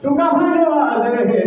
तुका भांडवाल हे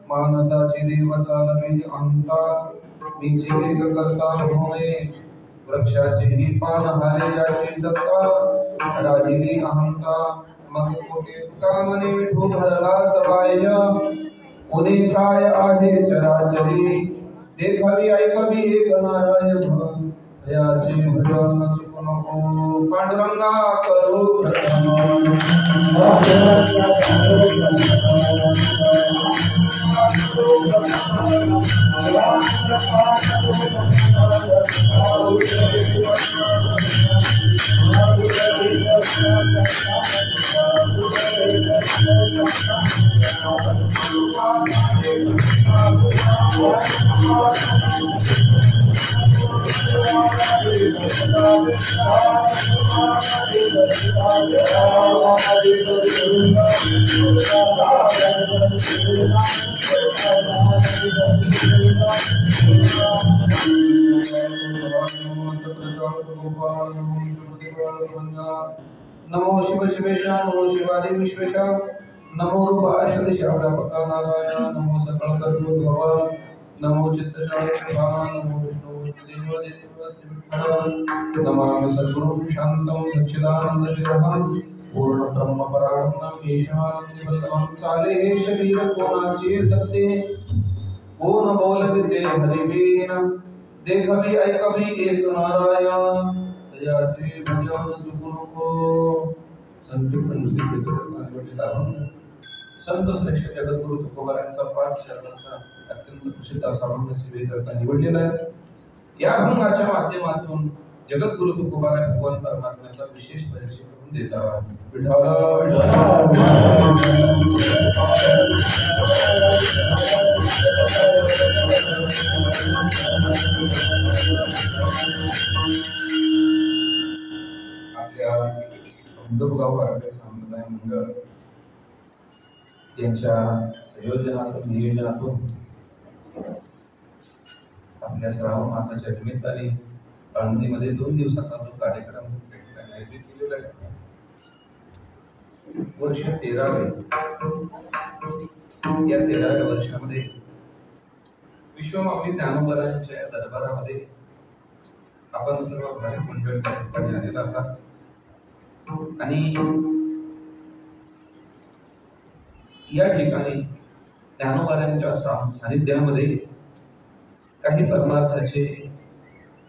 मानसाची देव चालवी अंता मीचे एक करता होय वृक्षाचे ही पान हाले याची सत्ता राजिली अहंता मग कोटे कामने विठू भरला सबाह्य उदे काय आहे चराचरी देखावी ऐकावी एक नारायण याचे भजन सुख नको पांडुरंगा करू नमो शिव शिवेशा नमो शिवादि विश्वेशा नमो रूपाशद श्यामपका नारायण नमो सकल कर्मोद्भव नमो चित्तशास्त्रभा नमो विष्णु देव नमामि सद्गुरुं शान्तं सच्चिदानन्दविग्रहं पूर्ण ब्रह्म परात्मं ईशानं चाले शरीर कोणाचे सत्य कोण बोलविते हरिवीण देखवी ऐकवी एक नारायण दयाचे भजन सुख नको संकीर्तन श्री संत श्रेष्ठ जगद्गुरु तुकोबारायांचा पाच शरणांचा अत्यंत प्रसिद्ध असा अभंग सेवेकरता निवडलेला आहे. या अभंगाच्या माध्यमातून जगद्गुरु तुकोबाराय भगवान परमात्म्याचा विशेष परिचय करून देतात. आपल्या औंधगावकर समुदाय मंडळ यांच्या संयोजनातून नियोजनातून आपल्या श्रावण मासाच्या निमित्ताने आळंदीमध्ये 2 दिवसाचा जो कार्यक्रम आयोजित केलेला आहे. वर्ष 13वे. या 13व्या वर्षामध्ये विश्वमाऊली ज्ञानोबारांच्या दरबारामध्ये आपण सर्व भाविक मंडळ त्या ठिकाणी आलेला आहात आणि या ठिकाणी ज्ञानोबारांच्या सानिध्यामध्ये काही परमार्थाचे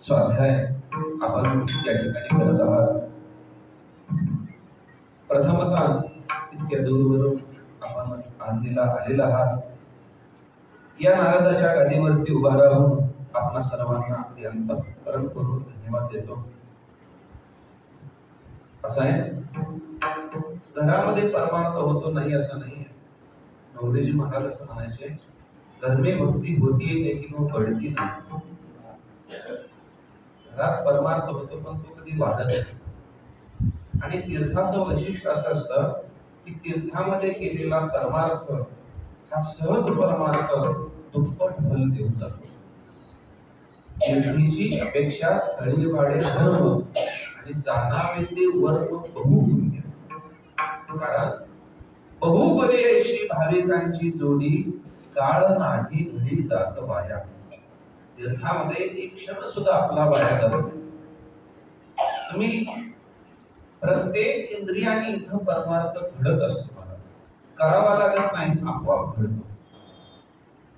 स्वाध्याय आपण या ठिकाणी करत आहात. प्रथमतः इतक्या दूरवरून आपण आळंदीला आलेला आहात. या नारदाच्या गादीवरती उभा राहून आपणा सर्वांना अगदी अंतःकरणपूर्वक धन्यवाद देतो. असं आहे, घरामध्ये परमार्थ होतो नाही असं नाही. नवरेजी महाराज असं म्हणायचे, घर में भक्ती होती है लेकिन वो बढ़ती नहीं. घरात परमार्थ होतो पण तो कधी वाढत नाही. आणि तीर्थाचं वैशिष्ट्य असं असतं की तीर्थामध्ये केलेला परमार्थ हा सहज परमार्थ दुप्पट फल देऊन जातो. तीर्थीची अपेक्षा स्थळी वाढे धर्म आणि जाणावे ते वर्ग बहुपुण्य. कारण बहुबलीयशी भाविकांची जोडी काळ नाही घडी जात वाया. तीर्थामध्ये एक क्षण सुद्धा आपला वाया जात नाही. तुम्ही प्रत्येक इंद्रियाने इथं परमार्थ घडत असतो. मला करावा लागत नाही, आपोआप घडतो.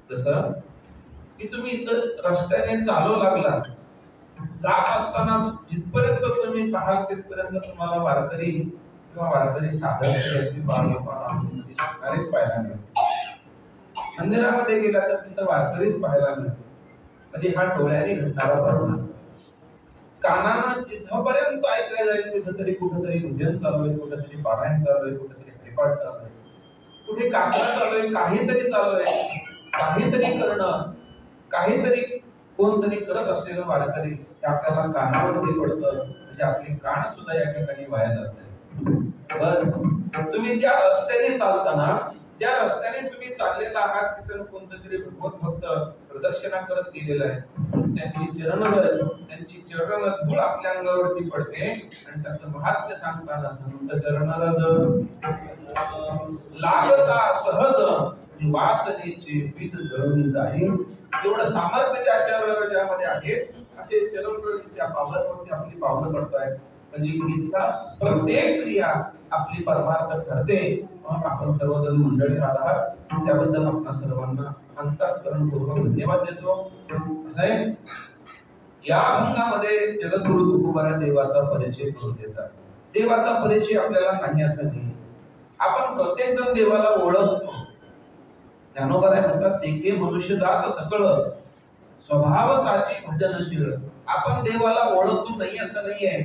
जसं की तुम्ही इथं रस्त्याने चालू लागला, जात असताना जिथपर्यंत तुम्ही पाहाल तिथपर्यंत तुम्हाला वारकरी किंवा वारकरी साधक अशी बाळगोपाळाच पाहायला मिळते. मंदिरामध्ये गेला तर तिथं वारकरीच पाहायला मिळते. म्हणजे हा डोळ्याने घडणारा परिणाम. कानानं जिथपर्यंत ऐकायला जाईल तिथं तरी कुठेतरी भजन चालू आहे, कुठेतरी पारायण चालू आहे, कुठेतरी हरिपाठ चालू आहे, कुठे काकरा चालू आहे, काहीतरी चालू आहे. काहीतरी करणं, काहीतरी कोणतरी करत असलेलं वारकरी आपल्याला कानावरती पडतं. म्हणजे आपले कान सुद्धा या ठिकाणी वाया जात नाही. बर, तुम्ही ज्या रस्त्याने चालताना, ज्या रस्त्याने तुम्ही चाललेला आहात तिथं कोणतरी भगवत भक्त प्रदक्षिणा करत गेलेला आहे. त्यांची चरण धूळ आपल्या अंगावरती पडते आणि त्याचं महात्म्य सांगताना संत चरणारज लागता सहज वासनेचे विध जळून जाईल. एवढं सामर्थ्य ज्यामध्ये आहे असे चरण त्या पावलावरती आपली पावलं पडतायत. म्हणजे इतका प्रत्येक क्रिया आपली परमार्थ करते. मग आपण सर्वजण मंडळी आहात त्याबद्दल आपल्या सर्वांना अंतःकरणपूर्वक धन्यवाद देतो. असं आहे, या अभंगामध्ये जगद्गुरु तुकोबाराय देवाचा परिचय करून देतात. देवाचा परिचय आपल्याला नाही असं नाही, आपण प्रत्येक जण देवाला ओळखतो. ज्ञानोबाराय म्हणतात, एके मनुष्य जात सकळ स्वभावताची भजनशील. आपण देवाला ओळखतो नाही असं नाही आहे,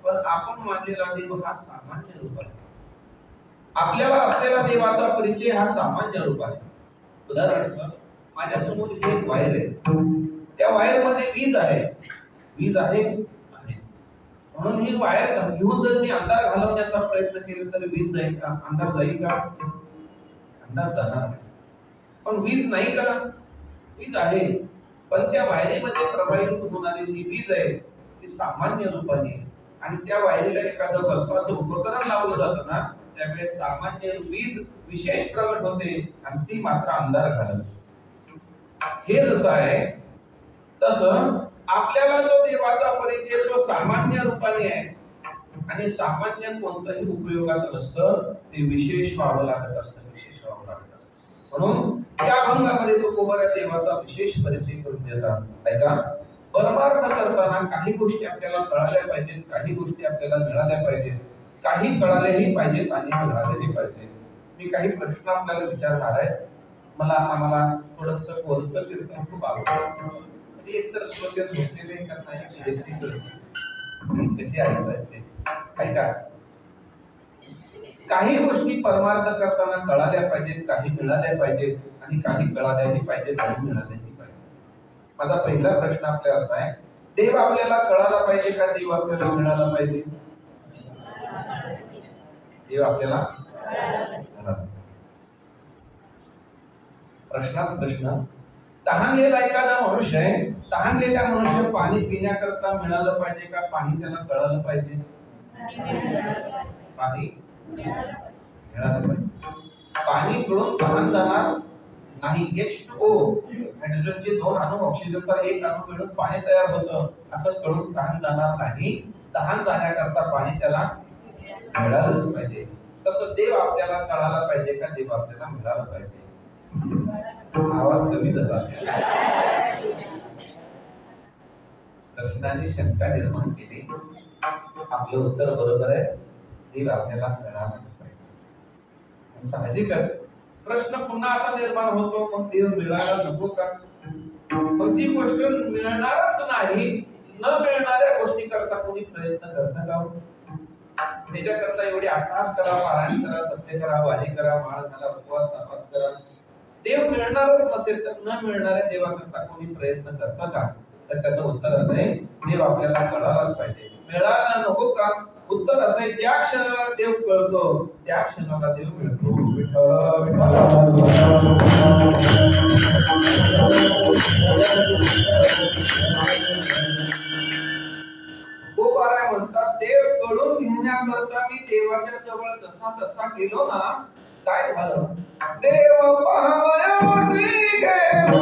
पण आपण मानलेला देव हा सामान्य रूप आहे. आपल्याला असलेला देवाचा परिचय हा सामान्य रूप आहे. उदाहरणार्थ, माझ्या समोर एक वायर आहे, त्या वायर मध्ये वीज आहे, वीज आहे म्हणून ही वायर घेऊन जर मी अंधार घालवण्याचा प्रयत्न केला तर वीज जाईल का? अंधार जाईल का? अंधार जाणार नाही. पण वीज नाही का? वीज आहे, पण त्या वायरीमध्ये प्रवाहित होऊन आलेली वीज आहे ती सामान्य रूपाने. आणि त्या वायरीला एखादं बल्बाचं उपकरण लावलं जातं ना, त्यावेळेस सामान्य वीज विशेष प्रगट होते आणि ती मात्र अंधार घालत. हे जसं आहे तसं आपल्याला जो देवाचा परिचय तो सामान्य रूपाने आहे आणि सामान्य कोणतंही उपयोगात नसतं, ते विशेष व्हावं लागत असतं, विशेष व्हावं लागत असतं. म्हणून या अभंगामध्ये तुकोबाराय देवाचा विशेष परिचय करून देतात. ऐका, परमार्थ करताना काही गोष्टी आपल्याला कळाल्या पाहिजेत, काही गोष्टी आपल्याला मिळाल्या पाहिजेत, काही कळालेही पाहिजेत आणि मिळालेही पाहिजे. मी काही प्रश्न आपल्याला विचारणार आहे. आम्हाला थोडंसं बोलतं कीर्तन खूप आवडतं. म्हणजे एकतर श्रोते झोपलेले का नाही कशी ऐकतायत ऐका. काही गोष्टी परमार्थ करताना कळाल्या पाहिजेत, काही मिळाल्या पाहिजेत आणि काही कळाल्याही पाहिजेत, काही मिळाल्याही पाहिजे. माझा पहिला प्रश्न आपल्याला असा आहे, देव आपल्याला कळाला पाहिजे का देव आपल्याला मिळाला पाहिजे? देव आपल्याला प्रश्नात प्रश्न. तहानलेला एखादा मनुष्य आहे, तहानलेला मनुष्य पाणी पिण्याकरता मिळालं पाहिजे का पाणी त्याला कळालं पाहिजे? पाणी मिळालं पाहिजे. पाणी पिऊन तहान जाणार नाही. H2O हायड्रोजनचे 2 अणू, ऑक्सिजनचा 1 अणू मिळून पाणी तयार होतं, असं कळून तहान जाणार नाही. तहान जाण्याकरता पाणी त्याला मिळालंच पाहिजे. तसं देव आपल्याला कळाला पाहिजे का देव आपल्याला मिळाला पाहिजे? आवाज कमी झाला. प्रश्नाची शंका निर्माण केली. आपलं उत्तर बरोबर आहे, देव आपल्याला मिळालाच पाहिजे. साहजिकच प्रश्न पुन्हा असा निर्माण होतो, मग देव मिळाला नको का? मग जी गोष्ट मिळणारच नाही, न मिळणाऱ्या गोष्टी करता कोणी प्रयत्न करतं का? त्याच्याकरता एवढी अभ्यास करा, पारायण करा, सत्य करा, वारी करा, माळ घाला, उपवास तपास करा. देव मिळणारच नसेल तर न मिळणाऱ्या देवाकरता कोणी प्रयत्न करतं का? तर त्याचं उत्तर असं आहे, देव आपल्याला कळालाच पाहिजे. मिळाला नको का? उत्तर असं आहे, ज्या क्षणाला देव कळतो त्या क्षणाला देव मिळतो. म्हणतात, देव कळून घेण्याकरता मी देवाच्या जवळ जसा तसा गेलो ना, काय झालं? देव पाहावयासी गेलो,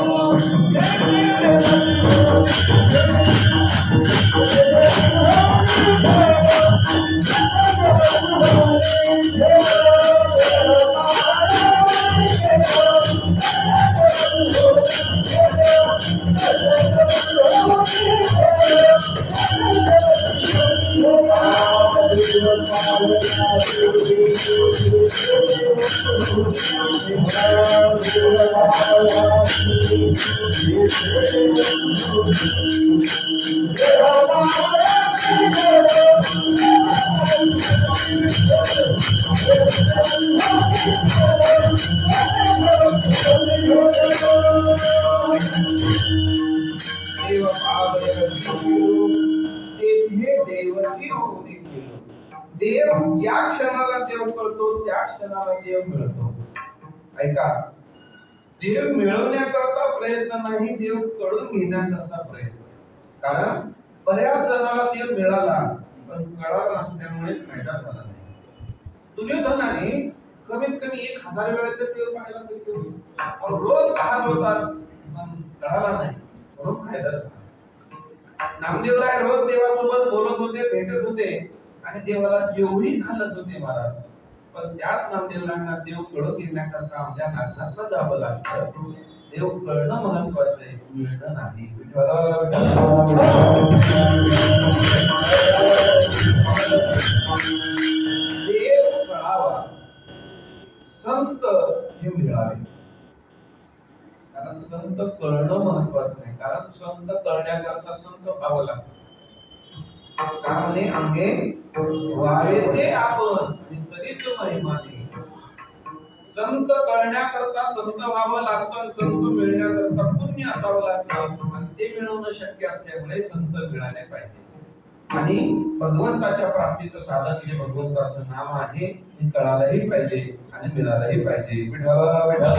देव ज्या क्षणाला देव करतो त्या क्षणाला देव मिळतो. ऐका, देव मिळवण्याकरता प्रयत्न नाही, देव कळून घेण्याकरता प्रयत्न. कारण बऱ्याच जणांना देव मिळाला पण कळाला नसल्यामुळे फायदा झाला नाही. दुर्योधनाने कमीत कमी 1000 वेळा तर देव पाहायला सांगितलं, रोज पाहत होता पण कळाला नाही, म्हणून फायदा झाला. नामदेवराय रोज देवासोबत बोलत होते, भेटत होते आणि देवाला जेवढी घालत होते महाराज, पण त्याच नामदेवरायांना देव कळून घेण्याकरता आमच्या नागनाथला जावं लागतं. देव कळणं महत्वाचं आहे, मिळणं नाही. देव कळावा, संत हे मिळावे. कारण संत कळणं महत्वाचं नाही, कारण संत कळण्याकरता संत व्हावं लागतं. कामने अंगे व्हावे ते आपण आणि तरीच महिमाने. संत कळण्याकरता संत व्हावं लागतं, संत मिळण्याकरता पुण्य असावं लागतं, आणि ते मिळवणं शक्य असल्यामुळे संत मिळाले पाहिजे. आणि भगवंताच्या प्राप्तीचं साधन जे भगवंताचं नाम आहे हे कळायलाही पाहिजे आणि मिळालंही पाहिजे. आपल्याला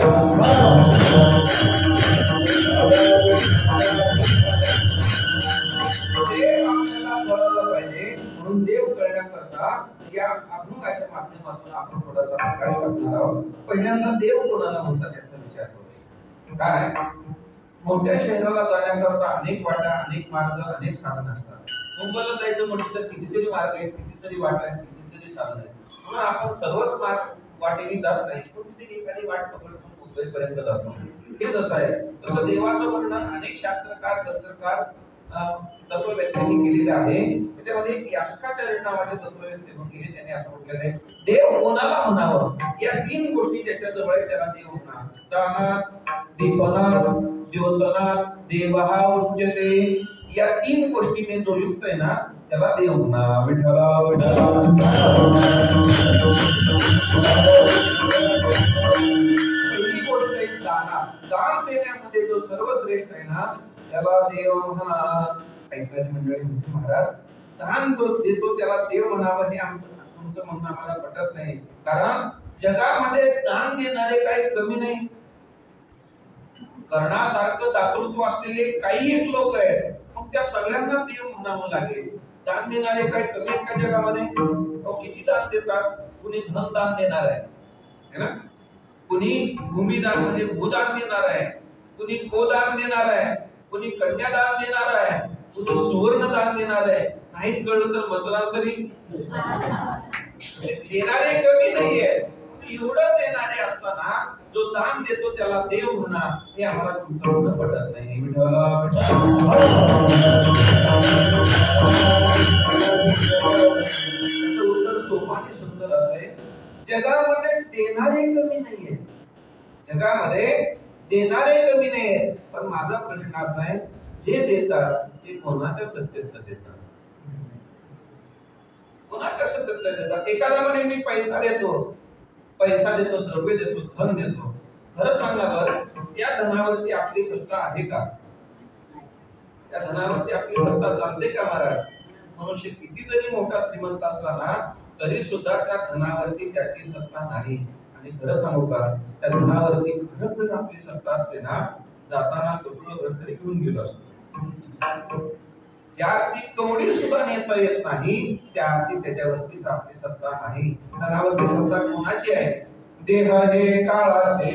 कळलं पाहिजे, म्हणून देव कळण्याकरता या अभंगाच्या माध्यमातून आपण थोडासा प्रकाश टाकणार आहोत. पहिल्यांदा देव कोणाला म्हणतात याचा विचार करूया. काय, मोठ्या शहराला जाण्याकरता अनेक वाटा, अनेक मार्ग, अनेक साधन असतात. मुंबईला जायचं म्हटलं तर कितीतरी मार्ग आहेत, कितीतरी वाटा आहेत, कितीतरी साधन आहेत. म्हणून आपण सर्वच वाटेने जात नाही, कुठेतरी एखादी वाट पकडून मुंबईपर्यंत जातो. हे जसं आहे तसं देवाचं वर्णन अनेक शास्त्रकार, तंत्रकार, तत्ववेत्यांनी केलेले आहे. त्याच्यामध्ये यास्काचार्य नावाचे तत्ववेत्ते केले, त्यांनी असं म्हटलेलं आहे, देव कोणाला म्हणावं या 3 गोष्टी त्याच्या जवळ आहेत, त्याला देव म्हणा. दानात, दीपनात, द्योतनात देवहा उच्यते. या 3 गोष्टीने जो युक्त आहे ना त्याला देव म्हणा. विठ्ठला विठ्ठला. पहिली गोष्ट आहे दानात. दान देण्यामध्ये जो सर्वश्रेष्ठ आहे ना त्याला देव म्हणा. ऐकायला मंडळी, महाराज दान जो देतो त्याला देव म्हणावं हे तुमचं म्हणणं आम्हाला पटत नाही. कारण जगामध्ये दान देणारे काही कमी नाही. कर्णासारखं दातृत्व असलेले काही एक लोक आहेत, मग त्या सगळ्यांना देव म्हणावं लागेल. दान देणारे काही कमी आहेत का जगामध्ये? किती दान देतात? कुणी धन दान देणार आहे ना, कुणी भूमिदान म्हणजे भूदान देणार आहे, कुणी गोदान देणार आहे, कुणी कन्यादान देणार आहे, कुणी सुवर्ण दान देणार आहे. नाहीच कळलं तर मतदान तरी देणारे कमी नाहीये. एवढं देणारे असताना जो दान देतो त्याला देव म्हणा हे आम्हाला तुमचं म्हणणं पटत नाही. उत्तर सोपं आणि सुंदर असं, जगामध्ये देणारे कमी नाहीये, जगामध्ये देणारे कमी नाहीये. पण माझा प्रश्न असा आहे, जे देतात ते कोणाच्या सत्यता देतात, कोणाच्या सत्यता देतात. एखादा म्हणे मी पैसा देतो, द्रव्य देतो, धन देतो. खरं सांगा बरं, त्या धनावरती आपली सत्ता आहे का? त्या धनावरती आपली सत्ता चालते का महाराज? मनुष्य किती जरी मोठा श्रीमंत असला ना तरी सुद्धा त्या धनावरती त्याची सत्ता नाही. आणि खरं सांगू का, त्या धनावरती खरं जर आपली सत्ता असते ना, जाताना कपडं तरी घेऊन गेलो असतो. ज्या अर्थी कवडी सुद्धा नेता येत नाही त्या अर्थी त्याच्यावरती आपली सत्ता नाही. धनावरती सत्ता कोणाची आहे? देह हे काळाचे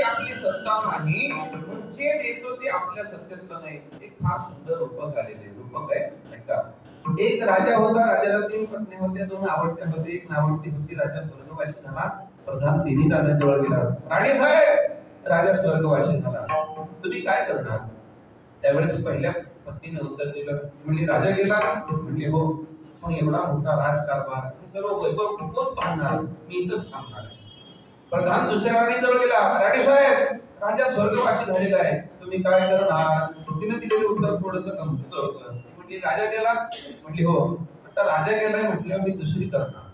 आपली सत्ता नाही, जे देतो ते आपल्या सत्तेतलं नाही. एक फार सुंदर रूपक आलेले रूपक आहे. ऐका, एक राजा होता. राजाला 3 पत्नी होत्या, 2 आवडत्या होते, 1 नावडती होती. राजा स्वर्गवासी झाला. प्रधान तिन्ही राजाजवळ गेला. राणी साहेब, राजा स्वर्गवासी झाला, तुम्ही काय करणार? त्यावेळेस पहिल्या पत्नीने उत्तर दिलं, म्हणजे राजा गेला, म्हणजे हो, मग एवढा मोठा राजकारभार सर्व वैभव कोण पाहणार? मी इथंच थांबणार. प्रधान दुसऱ्या राणीजवळ गेला, राणी साहेब, राजा स्वर्गवासी झालेला आहे, तुम्ही काय करणार? तिने दिलेलं उत्तर थोडंसं गंभीर होतं. म्हणजे राजा गेला, म्हटली हो, आता राजा गेलाय म्हटल्यावर मी दुसरी करणार.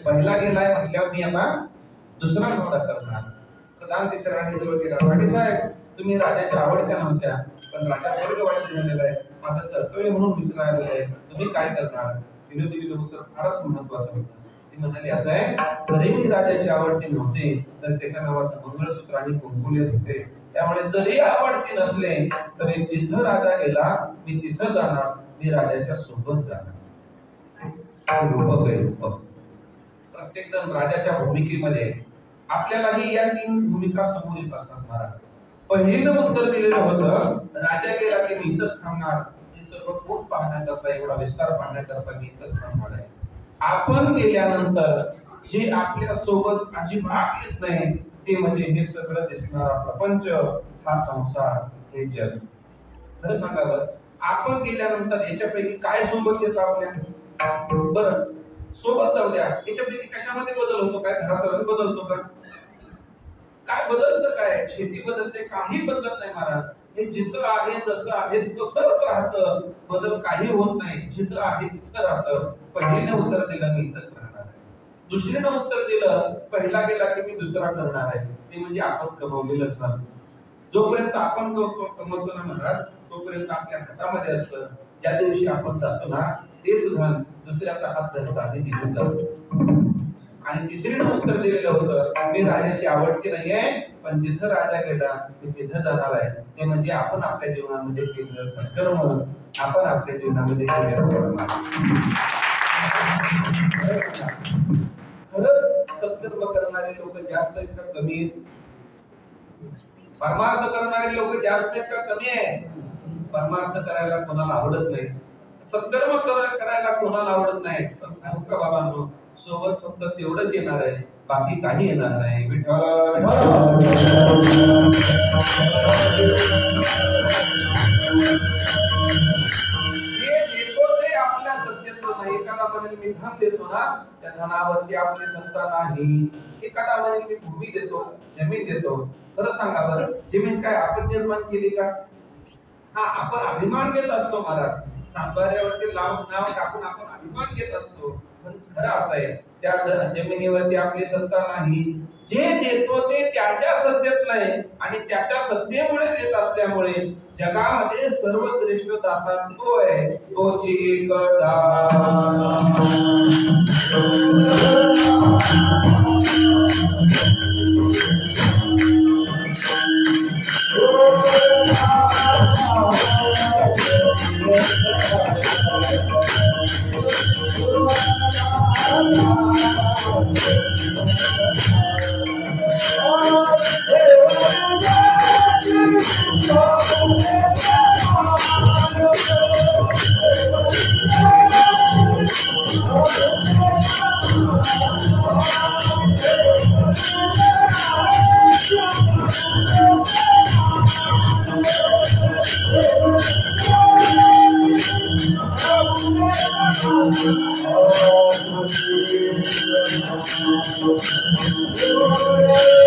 पहिला गेलाय म्हटल्यावर मी आता दुसरा नवरा करणार. प्रधान तिसऱ्या राणीजवळ गेला, राणी साहेब, तुम्ही राजाच्या आवडत्या नव्हत्या, पण राजा स्वर्गवासी झालेला आहे, माझं कर्तव्य म्हणून विचारायला आहे, तुम्ही काय करणार? तिने दिलेलं उत्तर फारच महत्वाचं होतं. ती म्हणाली, असं आहे, जरी मी राजाची आवडती नव्हते तर त्याच्या नावाचं मंगळसूत्र आणि कुंकुम होते, त्यामुळे जरी आवडती नसले तरी जिथं राजा गेला मी तिथं जाणार, मी राजाच्या सोबत जाणार. रूपक आहे, रूपक. प्रत्येक जण राजाच्या भूमिकेमध्ये आपल्यालाही या 3 भूमिका समोर येत असतात महाराज. पहिलं उत्तर दिलेलं होतं, राजा गेला की मी इथंच थांबणार. हे सर्व कोण पाहण्याकरता, एवढा विस्तार पाहण्याकरता मी इथंच थांबणार आहे. आपण गेल्यानंतर जे आपल्या सोबत अजिबात येत नाही ते म्हणजे हे सगळं दिसणारा प्रपंच, हा संसार, हे जग. खरं सांगा बरं, आपण गेल्यानंतर याच्यापैकी काय सोबत येतं आपल्या? बरं, सोबत जाऊ द्या, याच्यापैकी कशामध्ये बदल होतो? काय घराचा रंग बदलतो का? काय बदलतं? काय शेती बदलते? काही बदलत नाही महाराज. हे जिथं आहे जसं आहे तसंच राहतं, बदल काही होत नाही. जिथं आहे तिथं राहतं. पहिल्याने उत्तर दिलं, मी इथंच राहणार आहे. दुसरीने उत्तर दिलं, पहिला गेला की मी दुसरा करणार आहे. ते म्हणजे आपण कमवलेलं धन. जोपर्यंत आपण कमवतो ना महाराज, तोपर्यंत आपल्या हातामध्ये असतं. ज्या दिवशी आपण जातो ना, तेच धन दुसऱ्याचा हात धरता आणि निघून जातो. आणि तिसरीने उत्तर दिलेलं होतं, मी राजाची आवडती नाहीये, पण जिथं राजा गेला मी तिथं जाणार आहे. ते म्हणजे आपण आपल्या जीवनामध्ये केलेलं सत्कर्म, आपण आपल्या जीवनामध्ये केलेलं कर्म. खरंच सत्कर्म करणारे लोक जास्त आहेत का कमी आहेत? परमार्थ करणारे लोक जास्त आहेत का कमी आहेत? परमार्थ करायला कोणाला आवडत नाही, सत्कर्म करायला कोणाला आवडत नाही. पण सांगू का बाबांनो, सोबत फक्त तेवढंच येणार आहे, बाकी काही येणार नाही. विठ्ठल आपल्या सत्तेत नाही. एखादा म्हणेल मी धन देतो ना, त्या धनावरती आपली सत्ता नाही. एखादा म्हणेल मी भूमी देतो, जमीन देतो. खरं सांगा बरं, जमीन काय आपण निर्माण केली का? हा, आपण अभिमान घेत असतो महाराज. सांबाऱ्यावरती नाव टाकून आपण अभिमान घेत असतो. पण खरं असं आहे, त्या जमिनीवरती आपली सत्ता नाही. जे देतो ते त्याच्या सत्तेत नाही आणि त्याच्या सत्तेमुळे देत असल्यामुळे जगामध्ये सर्वश्रेष्ठ दाता तो आहे, तोची एक Oh,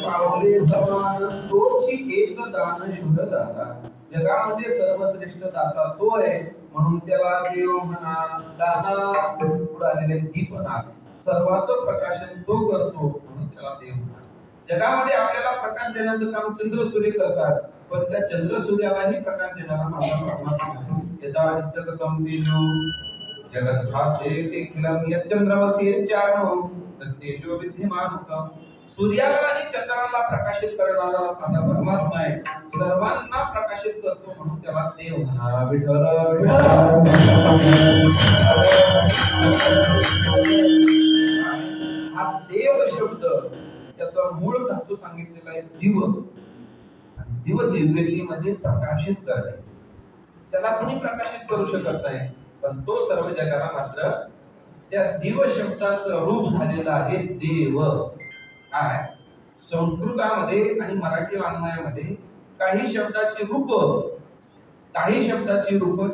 पावले समान तोची एक दान शुभ दाता. जगामध्ये सर्वश्रेष्ठ दाता तो आहे म्हणून त्याला देव म्हणा. दाना पुढे आलेले दीपनाथ सर्वांचं प्रकाशन तो करतो म्हणून त्याला देव म्हणा. जगामध्ये आपल्याला प्रकाश देण्याचं काम चंद्र सूर्य करतात पण त्या चंद्र सूर्यालाही प्रकाश देणारा माझा परमात्मा यदा आदित्यगतम तेजो जगद्भासे तेखिलम यच्चंद्रमसि यच्चानो तत्तेजो विद्यमानकम. सूर्याला आणि चंद्राला प्रकाशित करणारा माझा परमात्मा आहे. सर्वांना प्रकाशित करतो म्हणून त्याला देव म्हणा. विठ्ठल हा देव शब्द त्याचा मूळ धातू सांगितलेला आहे दिव. दिव दिव्यती म्हणजे प्रकाशित करणे. त्याला कोणी प्रकाशित करू शकत नाही पण तो सर्व जगाला मात्र त्या दिव शब्दाचं रूप झालेला आहे देव. काय संस्कृतामध्ये आणि मराठी वाङ्मयामध्ये काही शब्दाची रूप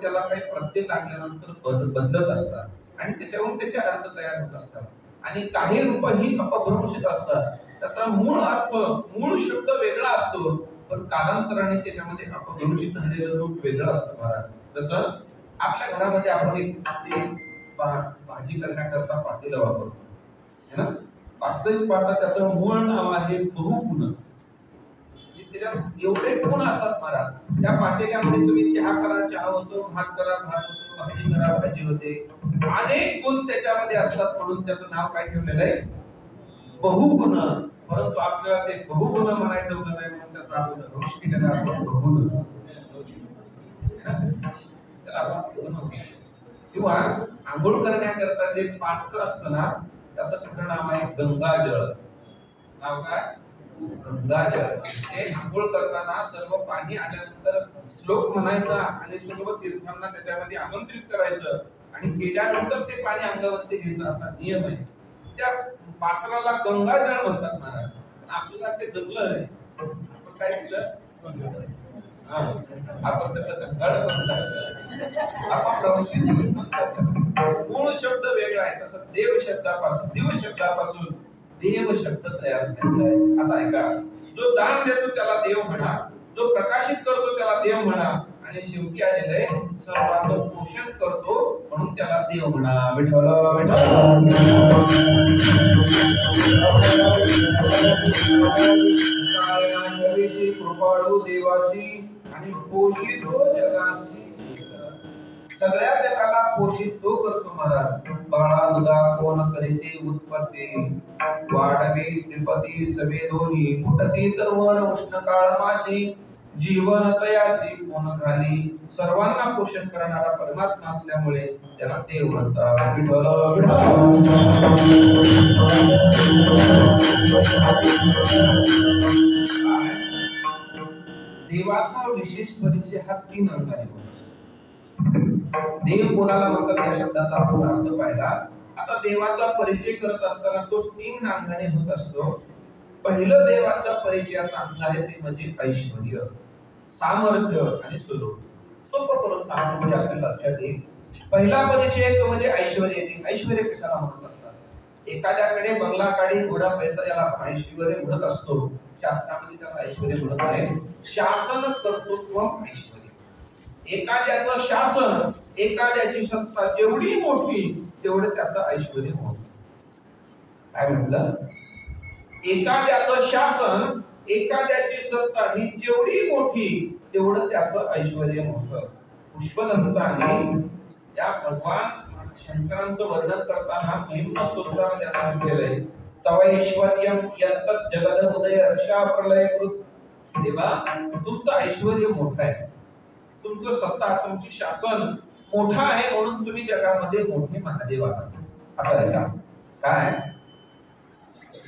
त्याला काही प्रत्यय लागल्यानंतर बदलत असतात आणि त्याच्यावरून त्याचे अर्थ तयार होत असतात. आणि काही रूप ही अपभ्रंशित असतात. त्याचा मूळ अर्थ मूळ शब्द वेगळा असतो पण कालांतराने त्याच्यामध्ये अपभ्रंशित झालेलं रूप वेगळं असतं. महाराज जसं आपल्या घरामध्ये आपण एक भाजी करण्याकरता पातेलं वापरतो है ना. वास्तविक पाहता त्याचं मूळ नाव आहे बहुगुण. त्याच्यात एवढे गुण असतात महाराज. त्या पातेल्यामध्ये तुम्ही चहा करा चहा होतो, भात करा भात होतो, भाजी करा भाजी होते. अनेक गुण त्याच्यामध्ये असतात म्हणून त्याचं नाव काय ठेवलेलं आहे बहुगुण. परंतु आपल्याला ते बहुगुण म्हणायचं होतं नाही म्हणून त्याचा आपण रोष केलेला आपण बहुगुण त्याला आपण. किंवा आंघोळ करण्याकरता जे पात्र असतं ना त्याचं खरं नाव आहे गंगाजळ. नाव काय गंगाजळ. हे आंघोळ करताना सर्व पाणी आल्यानंतर श्लोक म्हणायचा आणि सर्व तीर्थांना त्याच्यामध्ये आमंत्रित करायचं आणि केल्यानंतर ते पाणी अंगावरती घ्यायचं असा नियम आहे. त्या पात्राला गंगाजळ म्हणतात महाराज. आपल्याला ते जमलं नाही आपण काय केलं आपण त्याचं गंगाजळ म्हणतात. आपण प्रवशित म्हणतात. मूळ शब्द वेगळा आहे. तसं देव शब्दापासून देव शब्द तयार झालेला आहे. आता ऐका जो दान देतो त्याला देव म्हणा, जो प्रकाशित करतो त्याला देव म्हणा आणि शेवटी आलेले सर्वांचं पोषण करतो म्हणून त्याला देव म्हणा. विठ्ठल कृपाळू देवाशी आणि पोषितो जगाशी. सगळ्या जगाला पोषित तो करतो महाराज. बाळा दुधा कोण करीते उत्पत्ती वाढवे श्रीपती सवे दोन्ही फुटती तर वर उष्ण काळ माशी जीवन तयासी कोण घाली. सर्वांना पोषण करणारा परमात्मा असल्यामुळे त्याला देव म्हणतात. देवाचा विशेष परिचय हा 3 अंगाने होतो. देव कोणाला म्हणतात या शब्दाचा आपण अर्थ पाहिला. आता देवाचा परिचय करत असताना तो 3 अंगाने होत असतो. पहिलं देवाचा परिचयाचा अंग आहे ते म्हणजे ऐश्वर्य, सामर्थ्य आणि स्वरूप. सोपं करून सांगतो म्हणजे आपल्याला लक्षात येईल. पहिला परिचय तो म्हणजे ऐश्वर्य. ऐश्वर्य कशाला म्हणत असतात? एखाद्याकडे बंगला गाडी घोडा पैसा याला ऐश्वर्य म्हणत असतो. शास्त्रामध्ये त्याला ऐश्वर्य म्हणत आहे. शासन कर्तृत्व ऐश्वर्य. एखाद्याचं शासन एखाद्याची सत्ता जेवढी मोठी तेवढं त्याचं ऐश्वर्य मोठं. काय म्हटलं? एखाद्याचं शासन एखाद्याची सत्ता ही जेवढी मोठी तेवढं त्याचं ऐश्वर्य मोठं. पुष्पदंताने त्या भगवान शंकरांचं वर्णन करताना महिमा स्तोत्रामध्ये असं म्हटलेलं आहे तव ऐश्वर्यम यत्तत् जगद उदय रक्षा प्रलय कृत. देवा तुमचं ऐश्वर्य मोठं आहे, तुमचं सत्ता तुमची शासन मोठा आहे म्हणून तुम्ही जगामध्ये मोठे महादेव आहात. आता ऐका काय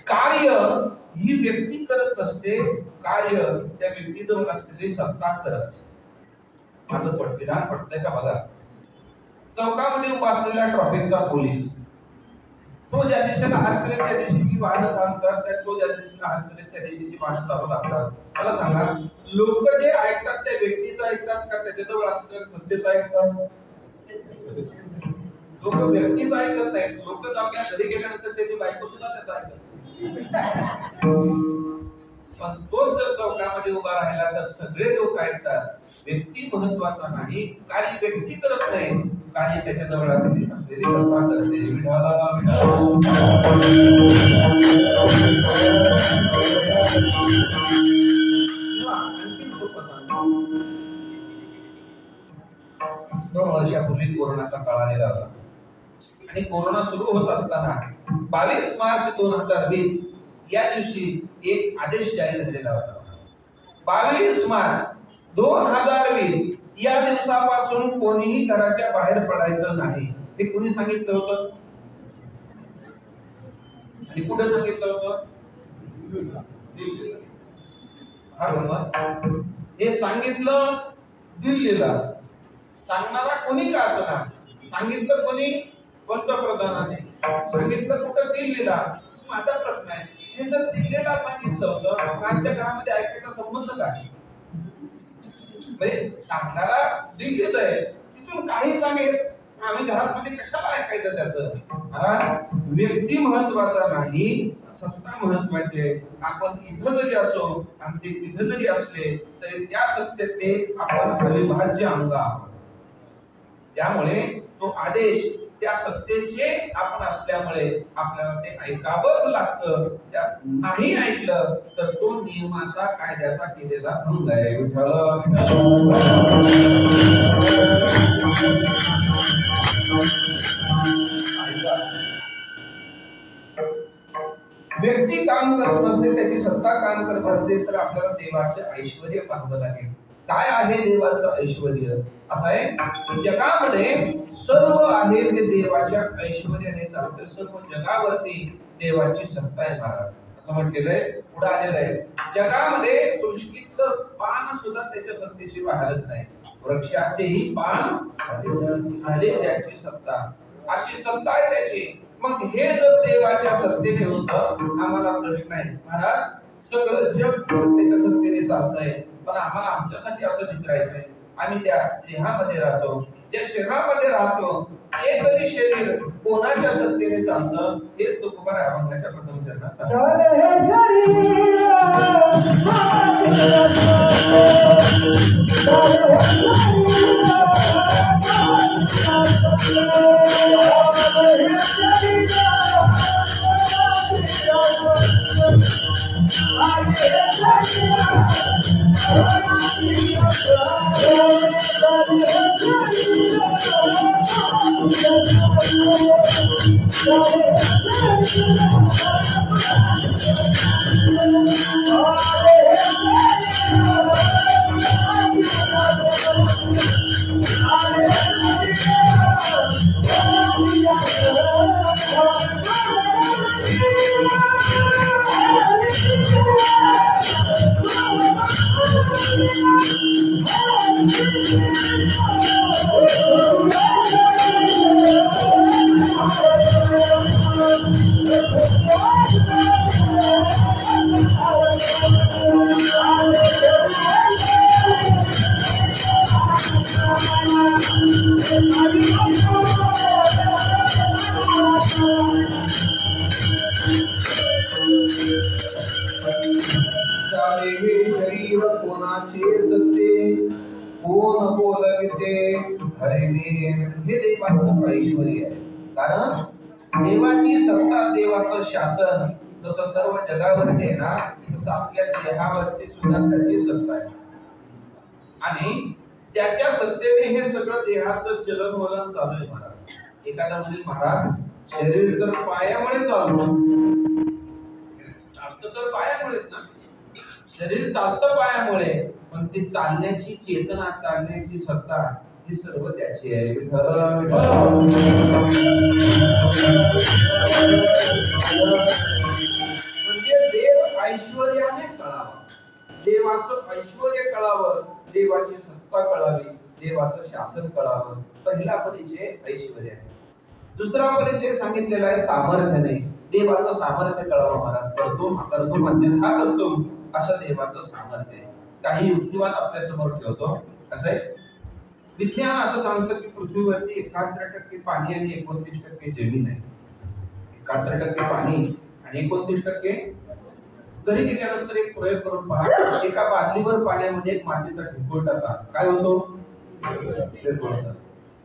कार्य ही व्यक्ती करत असते, कार्य त्या व्यक्तीजवळ असलेली सत्ता करत असते. माझं पटतंय का बघा. चौकामध्ये उभा असलेला ट्रॅफिकचा पोलीस तो ज्या दिशेला हात करेल त्या दिशेची वाहनं थांबतात, तो ज्या दिशेला हात करेल त्या दिशेची वाहनं चालू लागतात. मला सांगा, लोक जे ऐकतात त्या व्यक्तीचं ऐकतात का त्याच्याजवळ असलेल्या सत्तेचं ऐकतात? लोक व्यक्तीचं ऐकत नाहीत, लोक आपल्या घरी गेल्यानंतर त्याची बायको सुद्धा त्याचं ऐकतात. पण तो जर चौकामध्ये उभा राहिला तर सगळे लोक ऐकतात. व्यक्ती महत्वाचा नाही, कार्य व्यक्ती करत नाही, कार्य त्याच्याजवळ असलेली सत्ता करते. आणखी सोपं सांगतो, 2 वर्षापूर्वी कोरोनाचा काळ आलेला होता आणि कोरोना सुरू होत असताना 22 मार्च 2020 या दिवशी एक आदेश जारी झालेला होता. 22 मार्च 2020 या दिवसापासून कोणीही घराच्या बाहेर पडायचं नाही. हे कोणी सांगितलं होतं आणि कुठे सांगितलं होतं? हा गंमत, हे सांगितलं दिल्लीला. सांगणारा कोणी का असणार, सांगितलं कोणी? पंतप्रधानाने सांगितलं. कुठं? दिल्लीला. माझा प्रश्न आहे, हे जर दिल्लीला सांगितलं होतं, आमच्या घरामध्ये ऐकायचा संबंध काय? म्हणजे सांगणारा दिल्लीत आहे, तिथून काही सांगेल, आम्ही घरामध्ये कशाला ऐकायचं त्याचं? व्यक्ती महत्वाचा नाही, सत्ता महत्वाची आहे. आपण इथं जरी असो आणि ते तिथं जरी असले तरी त्या सत्तेचे आपण अविभाज्य अंग आहोत. त्यामुळे तो आदेश त्या सत्तेचे आपण असल्यामुळे आपल्याला ते ऐकावंच लागतं. नाही ऐकलं तर तो नियमाचा कायद्याचा केलेला भंग आहे. व्यक्ती काम करत असते, त्याची सत्ता काम करत असते तर आपल्याला देवाचे ऐश्वर्य पाहावं लागेल. काय आहे देवाचं ऐश्वर्य? असं आहे की जगामध्ये सर्व आहे ते देवाच्या ऐश्वर्याने चालतं. सर्व जगावरती देवाची सत्ता आहे महाराज, असं म्हटलेलं आहे. पुढे आलेलं आहे, जगामध्ये सृष्टीतलं पान सुद्धा त्याच्या सत्तेशी बाहेरच नाही. वृक्षाचेही पान झाले त्याची सत्ता, अशी सत्ता आहे त्याची. मग हे जर देवाच्या सत्तेने होतं, आम्हाला प्रश्न आहे महाराज, सगळं जग सत्तेच्या सत्तेने चालतंय, पण आम्हाला आमच्यासाठी असं विचारायचंय, आम्ही त्या देहामध्ये राहतो, ज्या शरीरामध्ये राहतो, ते तरी शरीर कोणाच्या सत्तेने चालतं? हेच तो कुमार अभंगाच्या प्रथम चरणात सांगतो. शरीर कोणाचे सत्ते, कोण बोलविते हरिने. हे देवाचं ऐश्वर्य आहे. कारण देवाची सत्ता, देवाचं शासन जसं सर्व जगावरती आहे ना, तसं आपल्या देहावरती सुद्धा त्याची सत्ता आहे. आणि त्याच्या सत्तेने हे सगळं देहाचं चलनवलन चालू आहे महाराज. एखादा म्हणजे महाराज, शरीर तर पायामुळे चालतं, चालतं तर पायामुळेच ना, शरीर चालतं पायामुळे, पण ती चालण्याची चेतना, चालण्याची सत्ता ही सर्व त्याची आहे. म्हणजे देव ऐश्वर्याने कळावा, देवाचं ऐश्वर्य कळावं, देवाची सत्ता कळावी, देवाचं शासन कळावं. पहिला परिचय ऐश्वर्याने. दुसरा परिचय सांगितलेला आहे सामर्थ्याने. देवाचं सामर्थ्य कळावं महाराज. करतो म्हणजे हा करतो असं देवाचं सामर्थ्य आहे. काही युक्तिवाद आपल्या समोर ठेवतो. कसं आहे, विज्ञान असं सांगतं की पृथ्वीवरती 71% पाणी आणि 29% जमीन आहे. 71% पाणी आणि 29% तरी गेल्यानंतर एक प्रयोग करून पहा. एका बादलीवर पाण्यामध्ये एक मातीचा ढिगूळ टाका, काय होतो?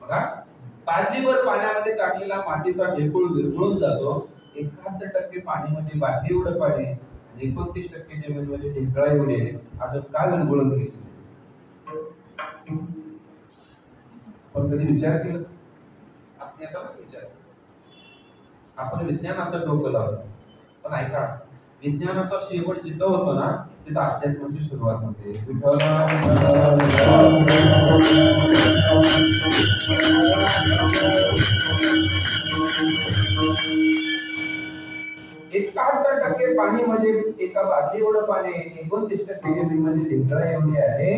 बघा, बादलीवर पाण्यामध्ये टाकलेला मातीचा ढेकूळ विरघळून जातो. 71% पाणी म्हणजे बादली एवढं पाणी आणि 29% जमीन म्हणजे ढेकळा एवढे. अजून काय विरघळून गेले? पण कधी विचार केला? विचार आपण विज्ञानाचं डोकं लावतो. पण ऐका, विज्ञानाचा शेवट जिथं होतो ना तिथं अध्यात्माची सुरुवात होते. एकाहत्तर टक्के पाणी म्हणजे एका बादली एवढं पाणी, 29% जमिनीमध्ये ढेकळा एवढी आहे.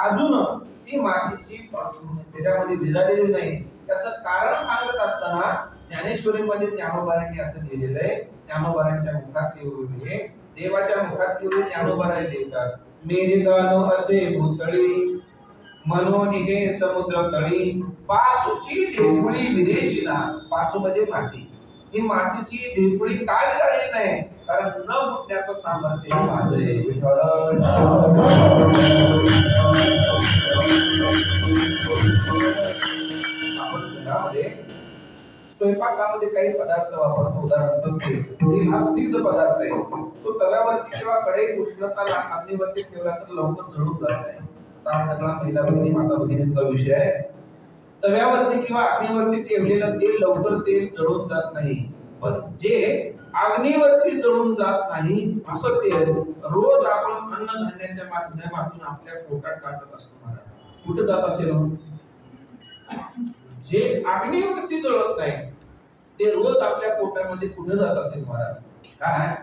अजून ती मातीची त्याच्यामध्ये भिजलेली नाही. त्याचं कारण सांगत असताना ज्ञानेश्वरीमध्ये ज्ञानोबारांनी असं लिहिलेलं आहे. ज्ञानोबारांच्या मुखात लिहिले, देवाच्या मुखात लिहिले, ज्ञानोबारांनी लिहितात, मेरे गानो असे भूतळी मनोनिहे समुद्र तळी पासूची ढेकुळी विरेचिना. पासू म्हणजे माती. ही मातीची ढेकुळी का विरळलेली नाही? कारण न फुटण्याचं सामर्थ्य माझे विठ्ठल. आपण घरामध्ये स्वयंपाकामध्ये काही पदार्थ वापरतो. उदाहरण तेल हा स्थिर पदार्थ आहे. तो तव्यावरती किंवा कढईत उष्णता अग्नीवरती ठेवला तर लवकर जळून जात नाही. हा सगळा महिला भगिनी माता भगिनींचा विषय आहे. तव्यावरती किंवा अग्नीवरती ठेवलेलं तेल लवकर तेल जळून जात नाही. पण जे अग्नीवरती जळून जात नाही असं तेल रोज आपण अन्नधान्याच्या माध्यमातून आपल्या पोटात टाकत असतो. मला कुठे जात असेल? जे अग्नीवरती जळत नाही ते रोज आपल्या पोटामध्ये कुठे जात असेल? मला काय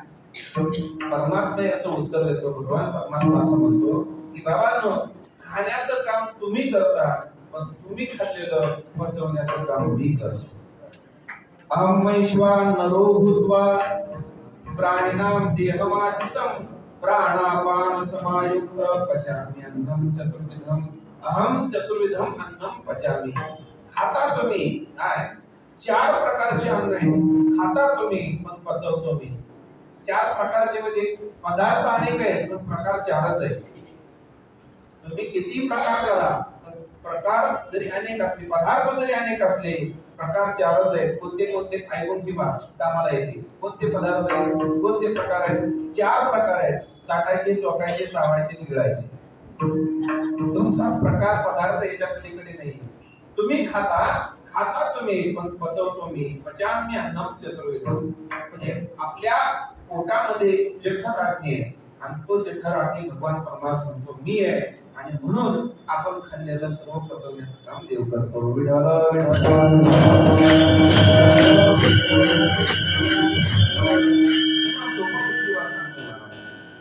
परमात्मा याचं उत्तर देतो. भगवान परमात्मा असं म्हणतो की बाबांनो, खाण्याचं काम तुम्ही करता पण तुम्ही खाल्लेलं पचवण्याचं काम मी करतो. अहं वैश्वानरो भूत्वा प्राणिनां देहमाश्रितं प्राणापान समायुक्त पचामि अन्नं चतुर्विधं. अहं चतुर्विधं अन्नं पचामि. खाता तुम्ही काय? 4 प्रकारचे अन्न आहे. खाता तुम्ही पण पचवतो मी. 4 प्रकारचे म्हणजे पदार्थ अनेक आहेत पण प्रकार 4च आहेत. तुम्ही किती प्रकार करा, प्रकार जरी अनेक असले, पदार्थ जरी अनेक असले, प्रकार 4च आहेत. कोणते कोणते ऐकून किंवा कामाला येतील. कोणते पदार्थ आहेत, कोणते प्रकार आहेत? 4 प्रकार आहेत. चाटायचे, चोखायचे, चावायचे, गिळायचे. तुमचा प्रकार पदार्थ याच्या पलीकडे नाही. तुम्ही खाता तुम्ही पण पचवतो मी. पचाम्य अन्नं चतुर्विधं. म्हणजे आपल्या पोटामध्ये जठराग्नी आहे आणि तो जठराग्नी भगवान परमात्मा म्हणतो मी आहे आणि म्हणून आपण खाल्लेलं सर्व पचवण्याचं काम देव करतो.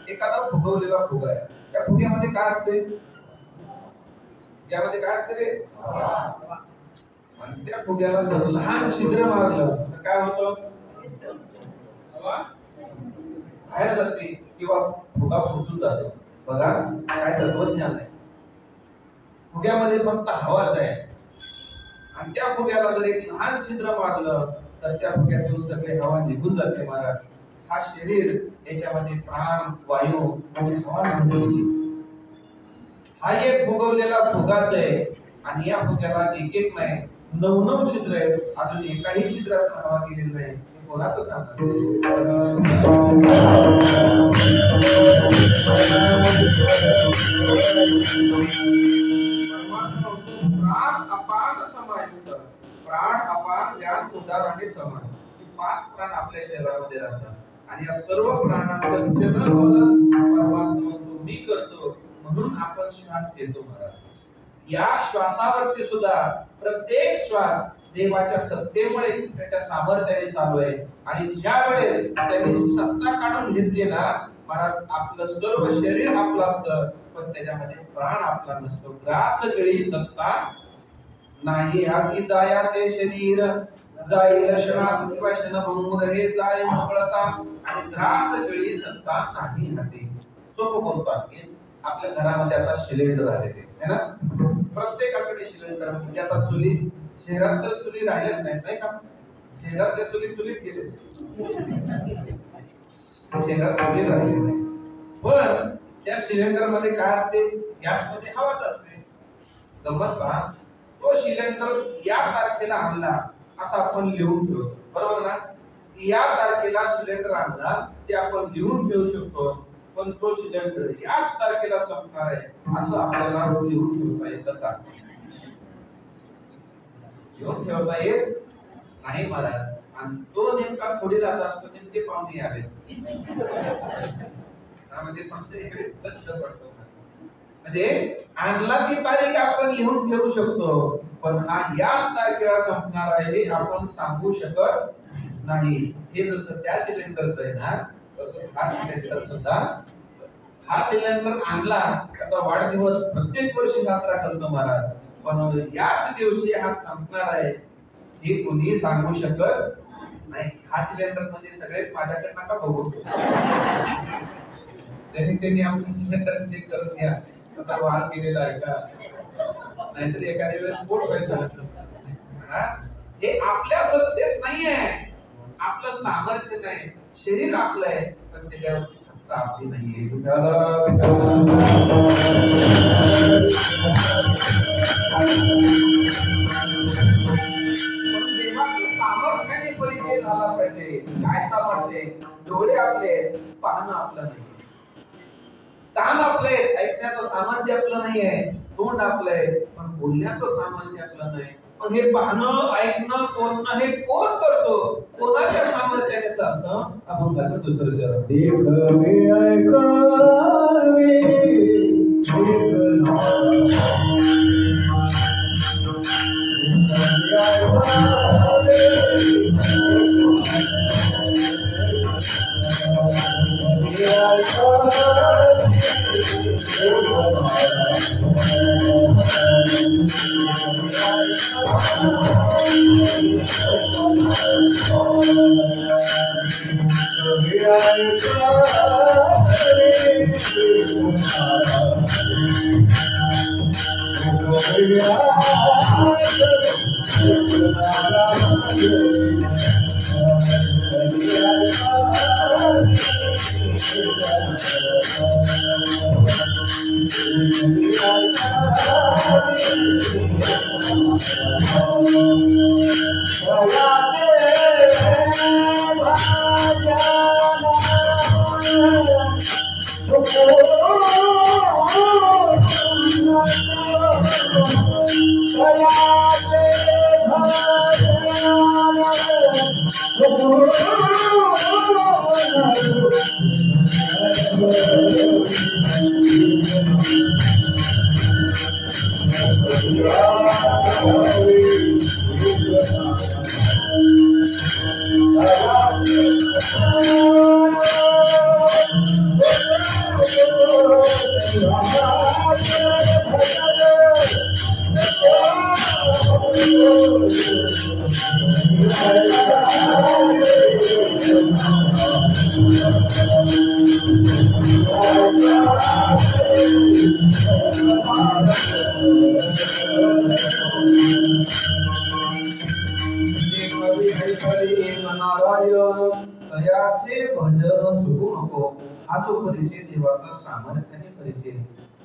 एखादा फुगवलेला फुगा आहे. त्या फुग्यामध्ये काय असते? त्यामध्ये काय असते रे? आणि त्या फुग्याला जर लहान छिद्र मारलं तर काय होतं? बाहेर जाते किंवा फुगा फुटून जातो. बघा काय तत्वज्ञान आहे. फुग्यामध्ये फक्त हवाच आहे आणि त्या फुग्याला जर एक लहान छिद्र मारलं तर त्या फुग्यातून सगळी हवा निघून जाते. महाराज, हा शरीर याच्यामध्ये प्राण वायू म्हणजे हवा निघून. हा एक फुगवलेला फुगाच आहे आणि या फुग्याला एक नाही 9 छिद्र आहेत. अजून एकाही छिद्रात हवा गेलेली नाही. हे कोणाचं सांगतात? प्राण अपान समायुक्त. प्राण अपान ज्ञान उदार आणि समान. 5 प्राण आपल्या शरीरामध्ये राहतात आणि या सर्व प्राणांचं जनरल परमात्मा मी करतो. म्हणून आपण श्वास घेतो. महाराज, या श्वासावरती सुद्धा प्रत्येक श्वास देवाच्या सत्तेमुळे त्याच्या सामर्थ्याने चालू आहे. आणि ज्या वेळेस त्यांनी सत्ता काढून घेतली ना महाराज, आपलं सर्व शरीर आपलं असतं पण त्याच्यामध्ये प्राण आपला नसतो. ग्रास गळी सत्ता नाही हाती जायाचे शरीर जाईल लक्षणात किंवा क्षणभंगुर हे जाय न कळता आणि त्रास वेळी सत्ता नाही हाती. सोपं बोलतात की आपल्या घरामध्ये आता सिलेंडर आलेले आहे ना, प्रत्येकाकडे सिलेंडर. म्हणजे आता चुली, शहरात तर चुली राहिल्याच नाहीत नाही का, शहरातल्या चुलीत गेले, शहरात चुली राहिली नाही. पण त्या सिलेंडर मध्ये काय असते, गॅस मध्ये हवाच असते. गमत पहा, तो सिलेंडर या तारखेला आणला असं आपण लिहून ठेवतो, बरोबर ना. या तारखेला सिलेंडर आणला ते आपण लिहून ठेवू शकतो, पण तो सिलेंडर याच तारखेला संपणार आहे असं आपल्याला लिहून ठेवता येतं का? लिहून ठेवता येत नाही महाराज. आणि तो नेमका पुढील असा असतो, नेमके पाहुणे आले त्यामध्ये फक्त इकडे लक्ष पडतो. म्हणजे आणला ती तारीख आपण लिहून ठेवू शकतो, पण हा याच तारखेला संपणार आहे हे आपण सांगू शकत नाही. हे जसं त्या सिलेंडरचं आहे ना, तसं हा सिलेंडर सुद्धा. हा सिलेंडर आणला त्याचा वाढदिवस प्रत्येक वर्षी साजरा करतो महाराज, पण याच दिवशी हा संपणार आहे हे कोणी सांगू शकत नाही. हा सिलेंडर म्हणजे सगळेच माझ्याकडे नका बघू, त्यांनी आपण सिलेंडर चेक करून घ्या आता वाल केलेला आहे का, नाहीतर एखाद्या वेळेस स्फोट व्हायचा. हे आपल्या सत्तेत नाहीये, आपलं सामर्थ्य नाही, शरीर आपलं आहे, पण त्याच्यावरती सत्ता आपली नाहीये. सामर्थ्याने परिचय झाला पाहिजे. काय सामर्थ्य? डोळे आपले, पाहणं आपलं नाही, कान आपले, ऐकण्याचं सामर्थ्य आपलं नाही आहे, तोंड आपलंय पण बोलण्याचं सामर्थ्य आपलं नाही. पण हे पाहणं, ऐकणं, बोलणं हे कोण करतो? कोणाच्या सामर्थ्याने चालतं? अभंगाचं दुसरं चरण.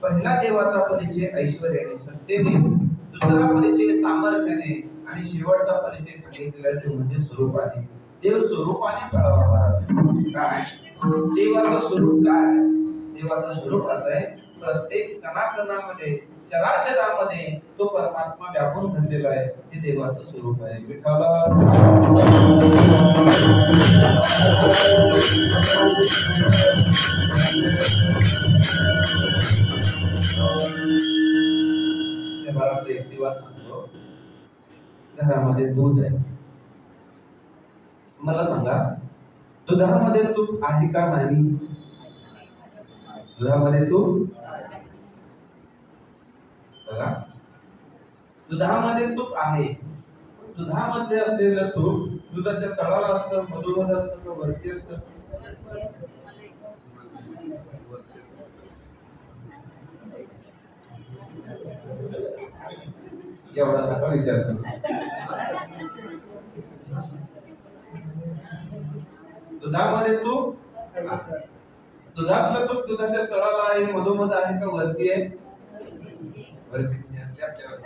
पहिला देवाचा परिचय ऐश्वर्याने, सत्तेने, दुसरा परिचय सामर्थ्याने आणि शेवटचा परिचय सांगितलेला तो म्हणजे स्वरूपाने. देव स्वरूपाने कळावा. काय देवाचं स्वरूप? काय देवाचं स्वरूप असं आहे, प्रत्येक कणाकणामध्ये, चराचरामध्ये तो परमात्मा व्यापून घडलेला आहे. हे देवाचं स्वरूप आहे. विठ्ठला एक दिवस सांगतो, घरामध्ये दूध आहे. मला सांगा, दुधामध्ये तूप आहे का नाही? दुधामध्ये तूप बघा, दुधामध्ये तूप आहे, दुधामध्ये असलेलं तूप दुधाच्या तळाला असतं, मधोमध असतं का वरती असतं? एवढा नका विचारतो. दुधामध्ये तूप, दुधाचं तूप दुधाच्या तळाला आहे, मधोमध आहे का वरती आहे? वरती असले आपल्यावर.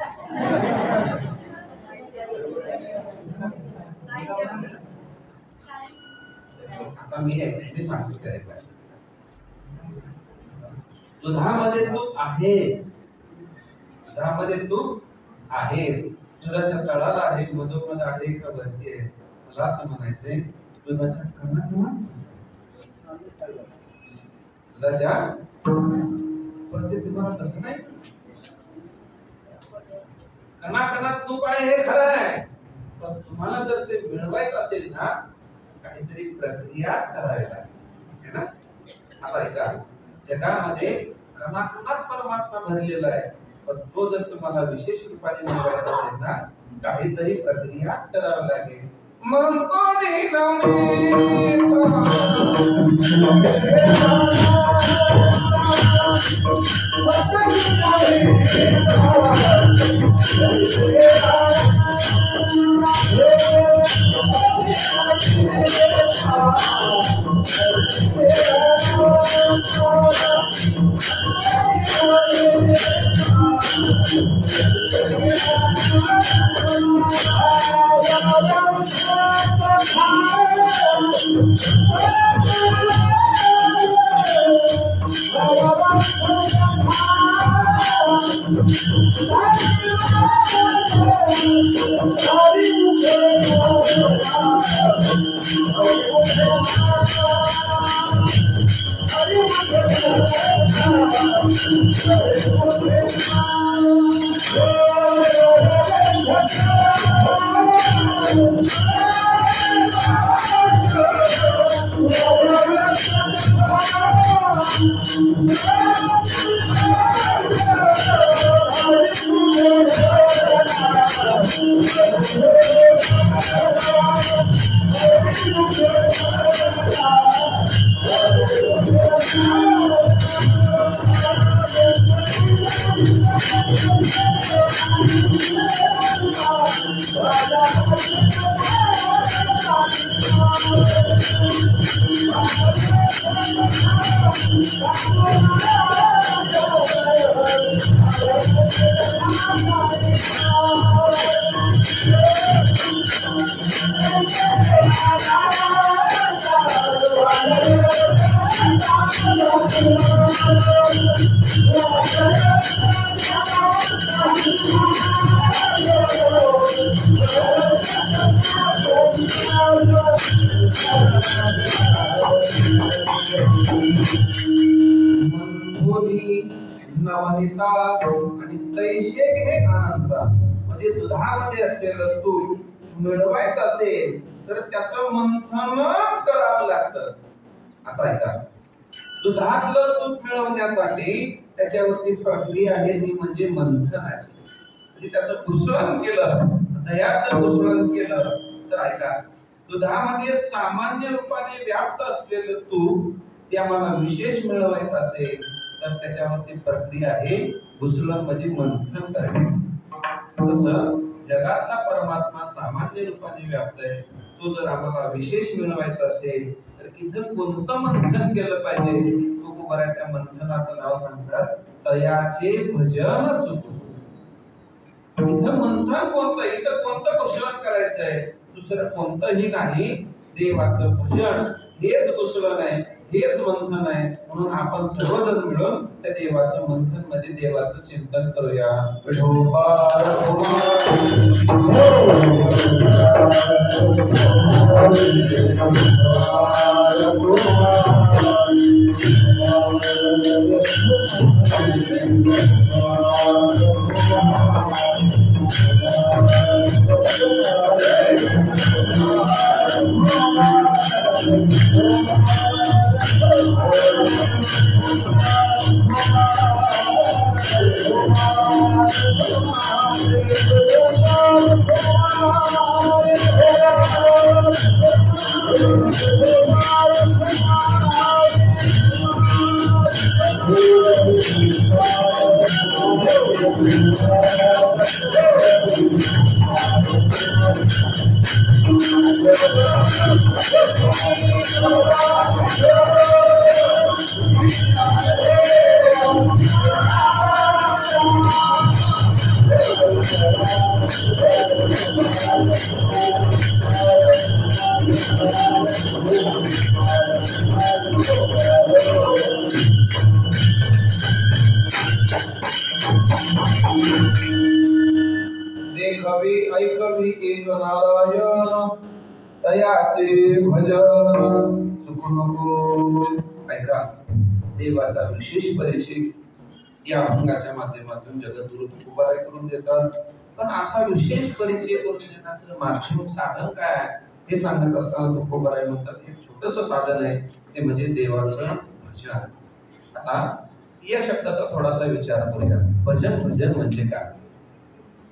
आता मी सांगतो काय काय. दुधामध्ये तूप आहेच, दुधामध्ये तूप आहेच, दुधाच्या तळाला आहे, मधोमध आहे का वरती आहे? मला असं म्हणायचंय दुधाच्या कणाकणात, दुधाच्या पण ते तुम्हाला तसं नाही. कणाकणात तूप आहे हे खरं आहे, पण तुम्हाला जर ते मिळवायचं असेल ना काहीतरी प्रक्रियाच करावी लागेल है ना. आता ऐका, जगामध्ये कणाकणात परमात्मा भरलेला आहे, पण तो जर तुम्हाला विशेष रूपाने मिळवायचा असेल ना काहीतरी प्रक्रियाच करावी लागेल. मग आणि तैशे घे आनंद. म्हणजे दुधामध्ये असलेलं तूप मिळवायचं असेल तर त्याचं मंथनच करावं लागतं. आता ऐका, दुधातलं तूप मिळवण्यासाठी त्याच्यावरती प्रक्रिया आहे ती म्हणजे मंथनाची. म्हणजे त्याचं घुसळण केलं, दह्याचं घुसळण केलं तर ऐका, दुधामध्ये सामान्य रूपाने व्याप्त असलेलं तूप ते आम्हाला विशेष मिळवायचं असेल तर त्याच्यावरती प्रक्रिया आहे घुसळण म्हणजे मंथन करण्याची. तसं जगातला परमात्मा सामान्य रूपाने व्याप्त आहे, तो जर आम्हाला विशेष मिळवायचा असेल तर इथं कोणतं मंथन केलं पाहिजे? तुकोबाराया त्या मंथनाचं नाव सांगतात तयाचे भजन सुचू. इथं मंथन कोणतं, इथं कोणतं घुसळण करायचंय? दुसरं कोणतंही नाही, देवाचं भजन हेच घुसळण आहे, हेच मंथन आहे. म्हणून आपण सर्वजण मिळून त्या देवाचं मंथन म्हणजे देवाचं चिंतन करूया. Oh, देखवी ऐकवी एक नारायण तयाचे भजन सुख नको. ऐका, देवाचा विशेष परिचय या अभंगाच्या माध्यमातून जगद्गुरु तुकोबाराय करून देतात. पण असा विशेष परिचय करून देण्याचं माध्यम साधन काय आहे हे सांगत असताना तुकोबाराय म्हणतात हे छोटंसं साधन आहे, ते म्हणजे देवाचं भजन. आता या शब्दाचा थोडासा विचार करूया. भजन भजन म्हणजे काय,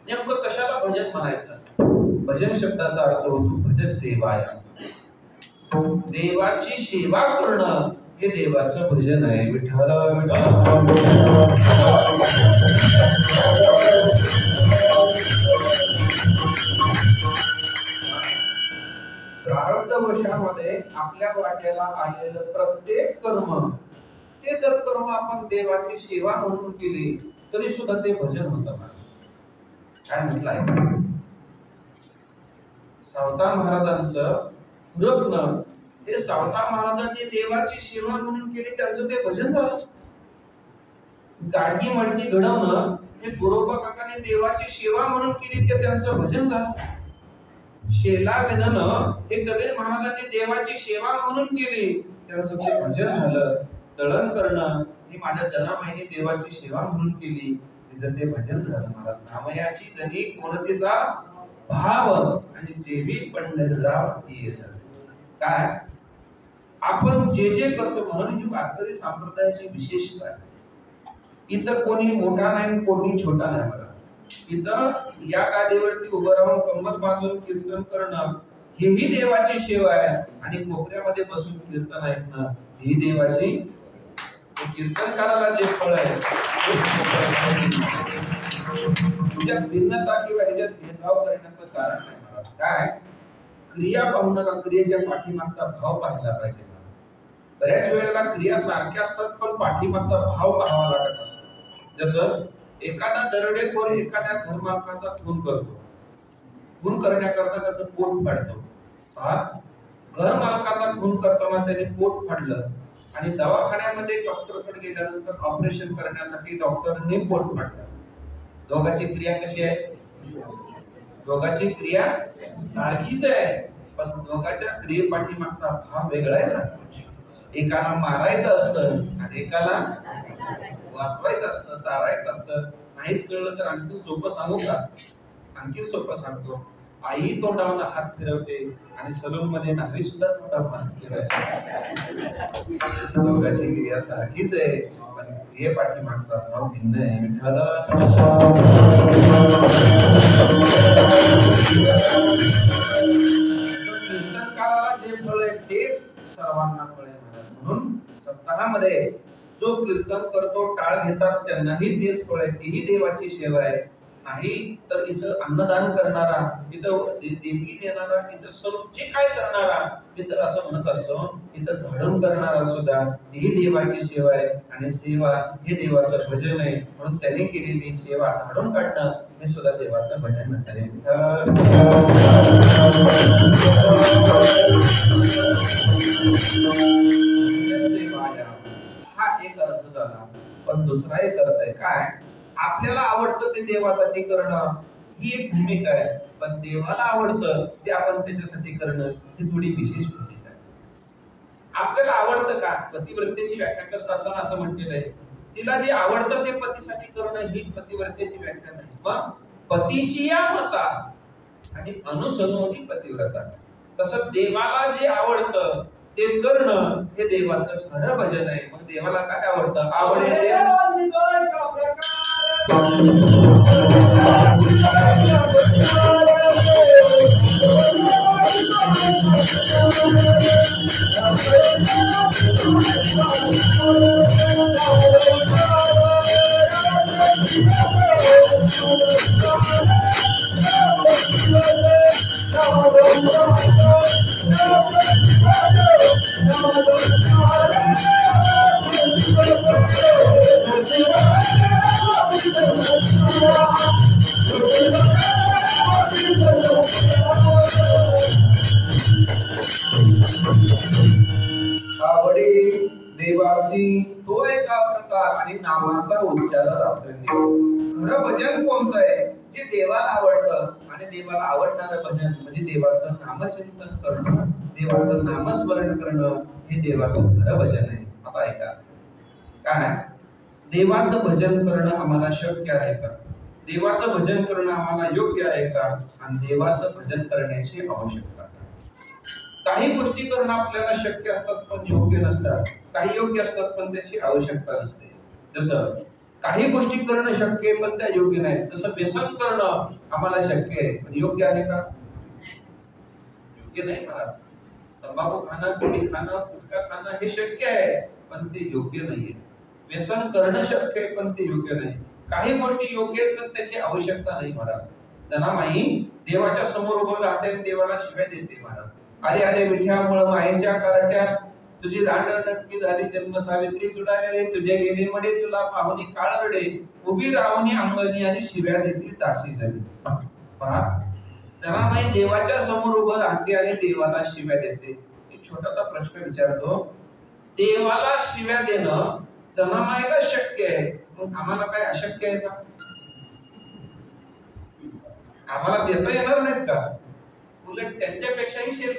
नेमकं कशाला भजन म्हणायचं? भजन शब्दाचा अर्थ होतो भज सेवाया, देवाची सेवा करणं हे देवाचं भजन आहे. विठ्ठल प्रारब्ध वशामध्ये आपल्या वाट्याला आलेलं प्रत्येक कर्म, ते जर कर्म आपण देवाची सेवा म्हणून केली तरी सुद्धा ते भजन होतं. काय म्हटलंय? सावता महाराजांचं रत्न हे सावता महाराजांनी देवाची सेवा म्हणून केली, त्यांचं ते भजन झालं. गाडगी मडकी घडवणं हे गुरोबा काकाने देवाची सेवा म्हणून केली, ते त्यांचं भजन झालं. शेला विणणं हे कबीर महाराजांनी देवाची सेवा म्हणून केली, त्यांचं ते भजन झालं. दळण करणं ही माझ्या जनामाईने देवाची सेवा म्हणून केली, तिचं ते भजन झालं. मला नामयाची जनी कोणतीचा भाव आणि जेवी पंढरीला येस. काय आपण जे जे करतो म्हणून ही वारकरी संप्रदायाची विशेषता आहे. इथं कोणी मोठा नाही, कोणी छोटा नाही. मला इथं या गादीवरती उभं राहून कंबर बांधून कीर्तन करणं हेही देवाची सेवा आहे, आणि कोपऱ्यामध्ये बसून कीर्तन ऐकणं ही देवाची. कीर्तनकाराला जे फळ आहे तुझ्या भिन्नता किंवा ह्याच्यात भेदभाव करण्याचं कारण नाही. मला काय क्रिया पाहू नका, क्रियेच्या पाठीमागचा भाव पाहायला पाहिजे. बऱ्याच वेळेला क्रिया सारख्या असतात पण पाठीमागचा भाव पाहावा लागत असतो. जसं एखादा दरोडेखोर एखाद्या घरमालकाचा खून करतो, खून करण्याकरता त्याचं पोट फाडतो. घर मालकाचा खून करताना त्याने पोट फाडलं आणि दवाखान्यामध्ये डॉक्टरकडे गेल्यानंतर ऑपरेशन करण्यासाठी डॉक्टरने पोट फाडलं. दोघांची क्रिया कशी आहे? दोघांची क्रिया सारखीच आहे, पण दोघांच्या क्रियेपाठीमागचा भाव वेगळा आहे ना. एकाला मारायचं असतं आणि एकाला वाचवायचं असतं, तारायचं असतं. नाहीच कळलं तर आणखी सोपं सांगू का? आणखी सोपं सांगतो. आई तोंडावर हात फिरवते आणि सलून मध्ये न्हावी सुद्धा तोंडावर हात फिरवते. दोघांची क्रिया सारखीच आहे, पण क्रिये पाठीमागचा भाव भिन्न आहे. कीर्तनकाराला जे फळ आहे तेच सर्वांना फळ आहे. म्हणून सप्ताहामध्ये जो कीर्तन करतो, टाळ घेतात, त्यांनाही तेच फळ आहे. तीही देवाची सेवा आहे. नाही तर इथं अन्नदान करणारा, इथं देणगी देणारा, इथं सर्व जे काय करणारा, मी तर असं म्हणत असतो इथं झाडून करणारा सुद्धा ही देवाची सेवा आहे. आणि सेवा हे देवाचं भजन आहे. म्हणून त्याने केलेली सेवा झाडून काढणं हे सुद्धा देवाचं भजन असेल. हा एक अर्थ झाला. पण दुसरा एक अर्थ आहे काय? आपल्याला आवडतं ते देवासाठी करणं ही एक भूमिका आहे, पण देवाला आवडतं ते आपण त्याच्यासाठी करणं ही थोडी विशेष भूमिका आहे. आपल्याला आवडतं का? पतिव्रतेची व्याख्या करत असताना असं म्हटलेलं आहे, तिला जे आवडतं ते पतीसाठी करणं ही पतिव्रतेची व्याख्या नाही. मग पतीची या मता आणि अनुसरणी पतिव्रता. तसं देवाला जे आवडतं ते करणं हे देवाचं खरं भजन आहे. मग देवाला काय आवडतं? आवडे आवडी देवाची तो एका प्रकार आणि नामाचा उच्चार रात्रंदिवस. खरं भजन कोणतं आहे जे देवाला आवडतं आणि देवाला आवडणारं भजन म्हणजे देवाचं नामचिंतन करणं, देवाचं नामस्मरण करणं हे देवाचं खरं भजन आहे. आता ऐका काय देवाचं भजन करणं आम्हाला शक्य आहे का? देवाचं भजन करणं आम्हाला योग्य आहे का? आणि देवाचं भजन करण्याची आवश्यकता काही गोष्टी करणं आपल्याला शक्य असतात पण योग्य नसतात, काही योग्य असतात पण त्याची आवश्यकता नसते. जसं काही गोष्टी करणं शक्य आहे पण त्या योग्य नाहीत. जसं व्यसन करणं आम्हाला शक्य आहे पण योग्य आहे का? योग्य नाही. मला तंबाखू खाणं, बिडी खाणं, गुटखा खाणं हे शक्य आहे पण ते योग्य नाहीये. व्यसन करणं शक्य आहे पण ते योग्य नाही. काही गोष्टी योग्य आहेत पण त्याची आवश्यकता नाही. मला जनामाई देवाच्या समोर उभं राहते, देवाला शिव्या देते. मला आले आले मिठ्यामुळं मायेच्या कराट्या, तुझी रांड नक्की झाली जन्म सावित्री तुडाले, तुझे गेले मडे तुला पाहुणी काळ रडे, उभी राहुनी अंगणी आणि शिव्या देती दासी झाली. पहा जनाबाई देवाच्या समोर उभं राहते आणि देवाला शिव्या देते. एक छोटासा प्रश्न विचारतो, देवाला शिव्या देणं जनाबाईला शक्य आहे पण आम्हाला काय अशक्य आहे का? आम्हाला देता येणार नाहीत का? उलट त्यांच्यापेक्षाही शेल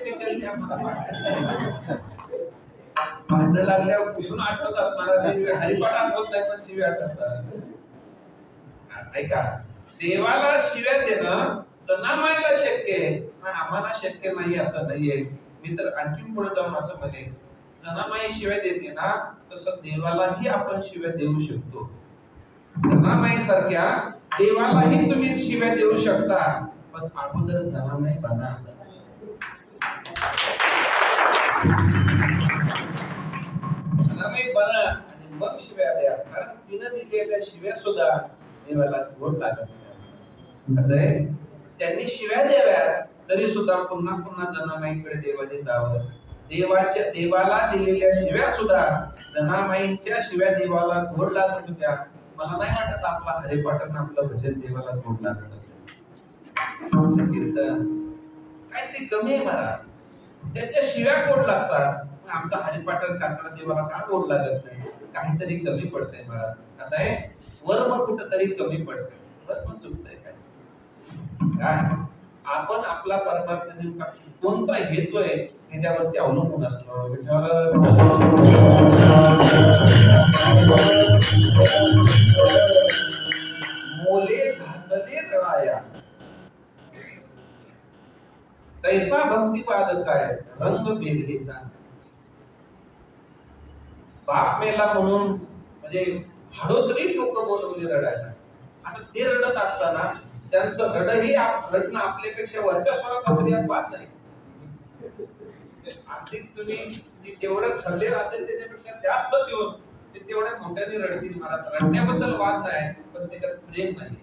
भांडण लागल्यावर कुठून आठवतात महाराज, हरिपाठ आठवत नाही पण शिव्या आठवतात. ऐका देवाला शिव्या देणं जनामाईला शक्य आहे पण आम्हाला शक्य नाही असं नाहीये. मी तर आणखी पुढे जाऊन असं म्हणेन, जनामाई शिव्या देते ना तसं देवालाही आपण शिव्या देऊ शकतो. जनामाई सारख्या देवालाही तुम्ही शिव्या देऊ शकता पण अगोदर जनामाई बना. जनामाई बना आणि मग शिव्या द्या, कारण तिनं दिलेल्या शिव्या सुद्धा देवाला गोड लागत नाही. असं आहे त्यांनी शिव्या द्याव्यात तरी सुद्धा पुन्हा पुन्हा जनामाईकडे देवाने जावं. देवाला दिलेल्या शिव्या सुद्धा जनामाईच्या शिव्या देवाला गोड लागत होत्या. मला नाही वाटत आपला हरिपाठन आपलं भजन देवाला गोड लागत असेल. कीर्तन काहीतरी कमी आहे महाराज, त्याच्या शिव्या गोड लागतात. आमचा हरिपाठन करताना देवाला का गोड लागत नाही? काहीतरी कमी पडतंय महाराज. असं आहे वर्म कुठंतरी कमी पडतंय, वर्म चुकतंय काय? आपण आपला परमात्मा कोणता घेतोय ह्याच्यावरती अवलंबून असतो. मोले घातले रळाया तैसा भक्तिपाद काय रंग बेगडीचा. बाप मेला म्हणून म्हणजे हाडोतरी लोक बोलवले रडायला. आता ते रडत असताना त्यांचं रडही रडणं आपल्यापेक्षा वरच्या स्वरात असेल यात बात नाही. आर्थिक तुम्ही जेवढं ठरलेलं असेल त्याच्यापेक्षा जास्त देऊन ते तेवढ्या मोठ्याने रडतील. मला रडण्याबद्दल वाद नाही पण त्याच्यात प्रेम नाही.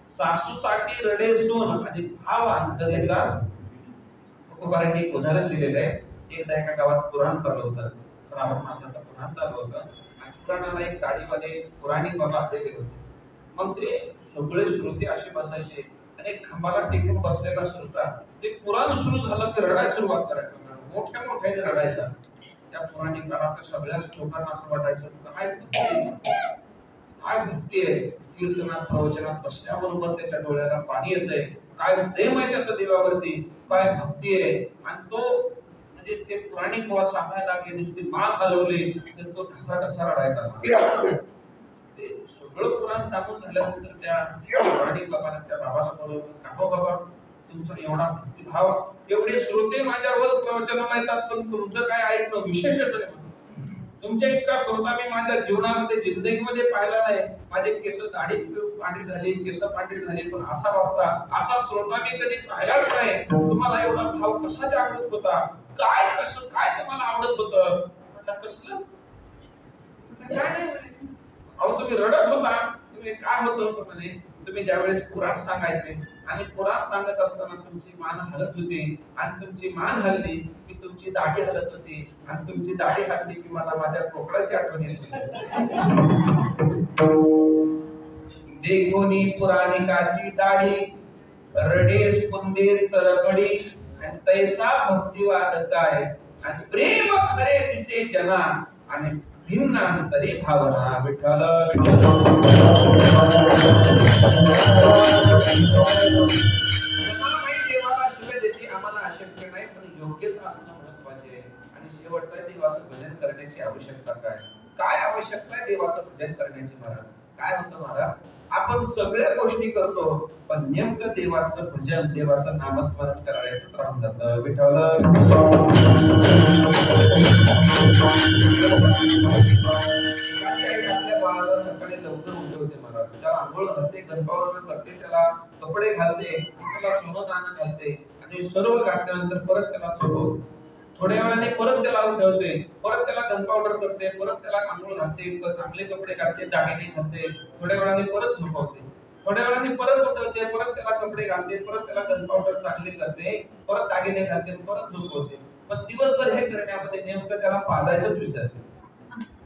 सासूसाठी रडे सोन आणि भाव अंतरेचा तुकोबारांनी एक उदाहरण दिलेलं आहे. एकदा एका गावात पुराण चालू होतं, श्रावण मासाचं पुराण चालू होतं आणि पुराणाला एक गाडीमध्ये पुराणिक बाबा आलेले होते. मग ते सगळे श्रोते असे बसायचे आणि एक खांबाला टेकून बसलेला श्रोता ते पुराण सुरू झालं की रडायला सुरुवात करायचं. मोठ्या मोठ्याने रडायचा. त्या पुराणिकाला सगळ्याच लोकांना असं वाटायचं काय भक्ती आहे. कीर्तनात प्रवचनात बसल्याबरोबर त्याच्या डोळ्याला पाणी येतंय. काय प्रेम आहे त्याचं देवावरती, काय भक्ती आहे. आणि तो म्हणजे ते पुराणिक बाबा सांगायला लागले, नुसती मान हलवली तर तो ठसा ठसा रडायचा. ते सगळं पुराण सांगून झाल्यानंतर त्या पुराणिक बाबाला त्या बाबाला बोलवलं, काहो बाबा तुमचा एवढा भक्तिभाव, एवढे श्रोते माझ्यावर प्रवचनाला येतात पण तुमचं काय ऐकणं विशेषच आहे. तुमच्या इतका श्रोता मी माझ्या जीवनामध्ये जिंदगीमध्ये पाहिला नाही. माझे केस दाढी पांढरी झाली, केस पांढरी झाली पण असा वागता असा श्रोता मी कधी पाहिलाच नाही. तुम्हाला एवढा भाव कसा जागृत होता? काय कसं काय तुम्हाला आवडत होतं? म्हटलं कसलं काय नाही. अहो तुम्ही रडत होता, तुम्ही काय होतं म्हणे तुम्ही ज्यावेळेस पुराण सांगायचे आणि पुराण सांगत असताना तुमची मान हलत होती आणि तुमची मान हलली की तुमची दाढी हलत होती आणि तुमची दाढी हलली की मला माझ्या कोकणाची आठवण येत देखोनी पुराणिकाची दाढी रडे पुंदेर चरपडी आणि तैसा भक्तिवाद काय आणि प्रेम खरे दिसे जना आणि भिन्न अंतरी भावना विठ्ठल देवाला शिवाय देते आम्हाला अशक्य नाही पण योग्यता असणं महत्त्वाचे आहे आणि शेवटचा देवाचं भजन करण्याची आवश्यकता काय काय आवश्यकता आहे देवाचं भजन करण्याची महाराज काय होतं महाराज आपण सगळ्या गोष्टी करतो पण नेमकं देवाचं भजन देवाचं नामस्मरण करायचं राहून जातं विठ्ठल आपल्या बाळाला सकाळी लवकर उठवते महाराज त्याला आंघोळ घालते गणपावर करते त्याला कपडे घालते त्याला सोनं नाणं घालते आणि सर्व घातल्यानंतर परत त्याला झोपवते थोड्या वेळाने परत त्याला उठवते परत त्याला गन पावडर करते परत त्याला आंघोळ घालते चांगले कपडे घालते दागिने घालते थोड्या वेळाने परत झोपवते थोड्या वेळाने परत उठवते परत त्याला कपडे घालते परत त्याला गन पावडर चांगले करते परत दागिने घालते परत झोपवते पण दिवसभर हे करण्यामध्ये नेमकं त्याला पाळायचंच विसरते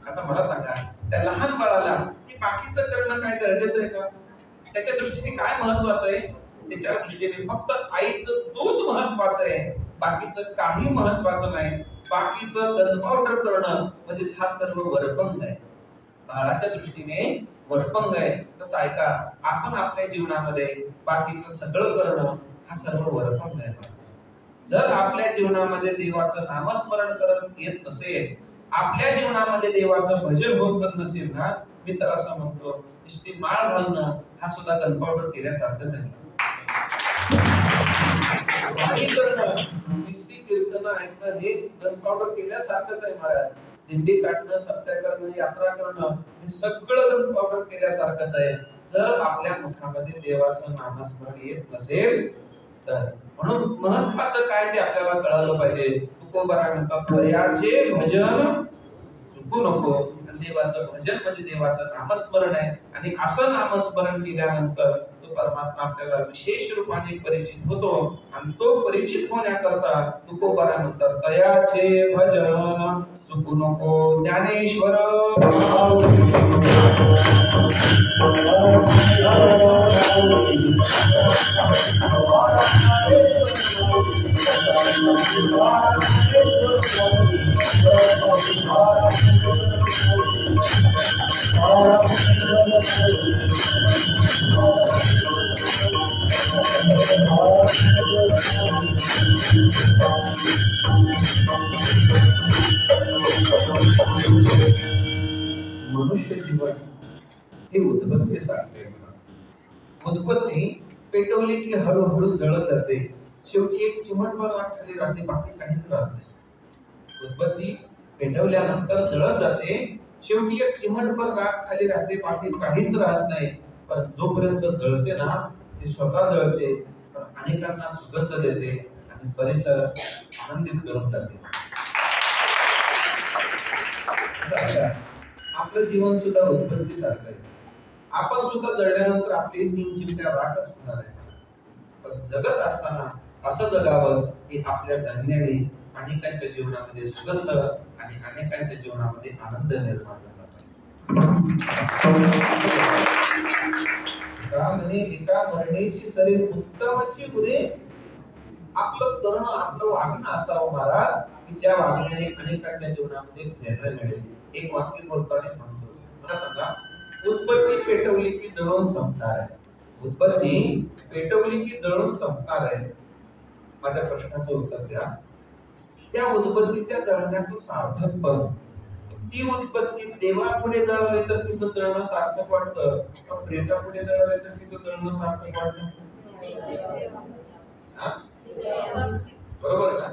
आता मला सांगा त्या लहान बाळाला की बाकीचं करणं काय गरजेचं आहे का त्याच्या दृष्टीने काय महत्वाचं आहे त्याच्या दृष्टीने फक्त आईचं दूध महत्वाचं आहे बाकीचं काही महत्वाचं नाही बाकीचं गन पावडर करणं म्हणजे हा सर्व वरपंग आहे बाळाच्या दृष्टीने वरपंग आहे तसं ऐका आपण आपल्या जीवनामध्ये बाकीचं सगळं करणं हा सर्व वरपंग आहे जर आपल्या जीवनामध्ये देवाचं नामस्मरण करत येत नसेल आपल्या जीवनामध्ये देवाचं भजन होत नसेल ना मी तर असं म्हणतो नुसती माळ घालणं हा सुद्धा गन पावडर केल्यासारखंच आहे नुसती कीर्तन ऐकणं हे गन पावडर केल्यासारखंच आहे महाराज दिंडी काढणं सत्य करणं यात्रा करणं हे सगळं गन पावडर केल्यासारखंच आहे जर आपल्या मुखामध्ये देवाचं नामस्मरण येत नसेल तर म्हणून महत्वाचं काय ते आपल्याला कळालं पाहिजे तुकोबारा म्हणतात याचे भजन चुकू नको देवाचं भजन म्हणजे देवाचं नामस्मरण आहे आणि असं नामस्मरण केल्यानंतर तो परमात्मा आपल्याला विशेष रूपाने परिचित होतो आणि तो परिचित होण्याकरता तुकोबारा म्हणतात तयाचे भजन चुकू नको ज्ञानेश्वर मनुष्य जीवन हे उत्पत्ती सारखे उत्पत्ती पेटवली की हळूहळू जळत जाते शेवटी एक चिमटभर राख खाली राहते बाकी काहीच राहत नाही उत्पत्ती पेटवल्यानंतर जळत जाते शेवटी एक चिमटभर राख खाली राहते बाकी काहीच राहत नाही पण जोपर्यंत जळते ना ती स्वतः जळते पण अनेकांना सुगंध देते आणि परिसर आनंदित करून जाते आपलं जीवन सुद्धा उत्पत्ती सारखं आहे आपण सुद्धा जळल्यानंतर आपली 3 चिमट्या राखच होणार आहे पण जगत असताना असं जगावं की आपल्या जगण्याने अनेकांच्या जीवनामध्ये सुगंध आणि अनेकांच्या जीवनामध्ये आनंद निर्माण झाला पाहिजे एका मरणेची सरी उत्तमची गुणे आपलं करणं आपलं वागणं असावं महाराज की ज्या वागण्याने अनेकांच्या जीवनामध्ये प्रेरणा मिळेल एक वाक्य बोलताना म्हणतो मला सांगा उत्पत्ती पेटवली की जळून संपणार आहे उत्पत्ती पेटवली की जळून संपणार आहे माझ्या प्रश्नाचं उत्तर द्या त्या उत्पत्तीच्या जळण्याचं सार्थक पण ती उत्पत्ती देवापुढे जळवली तर तिथं जळणं सार्थक वाटतं पण प्रेतापुढे जळवली तर तिथं जळणं सार्थक वाटतं बरोबर ना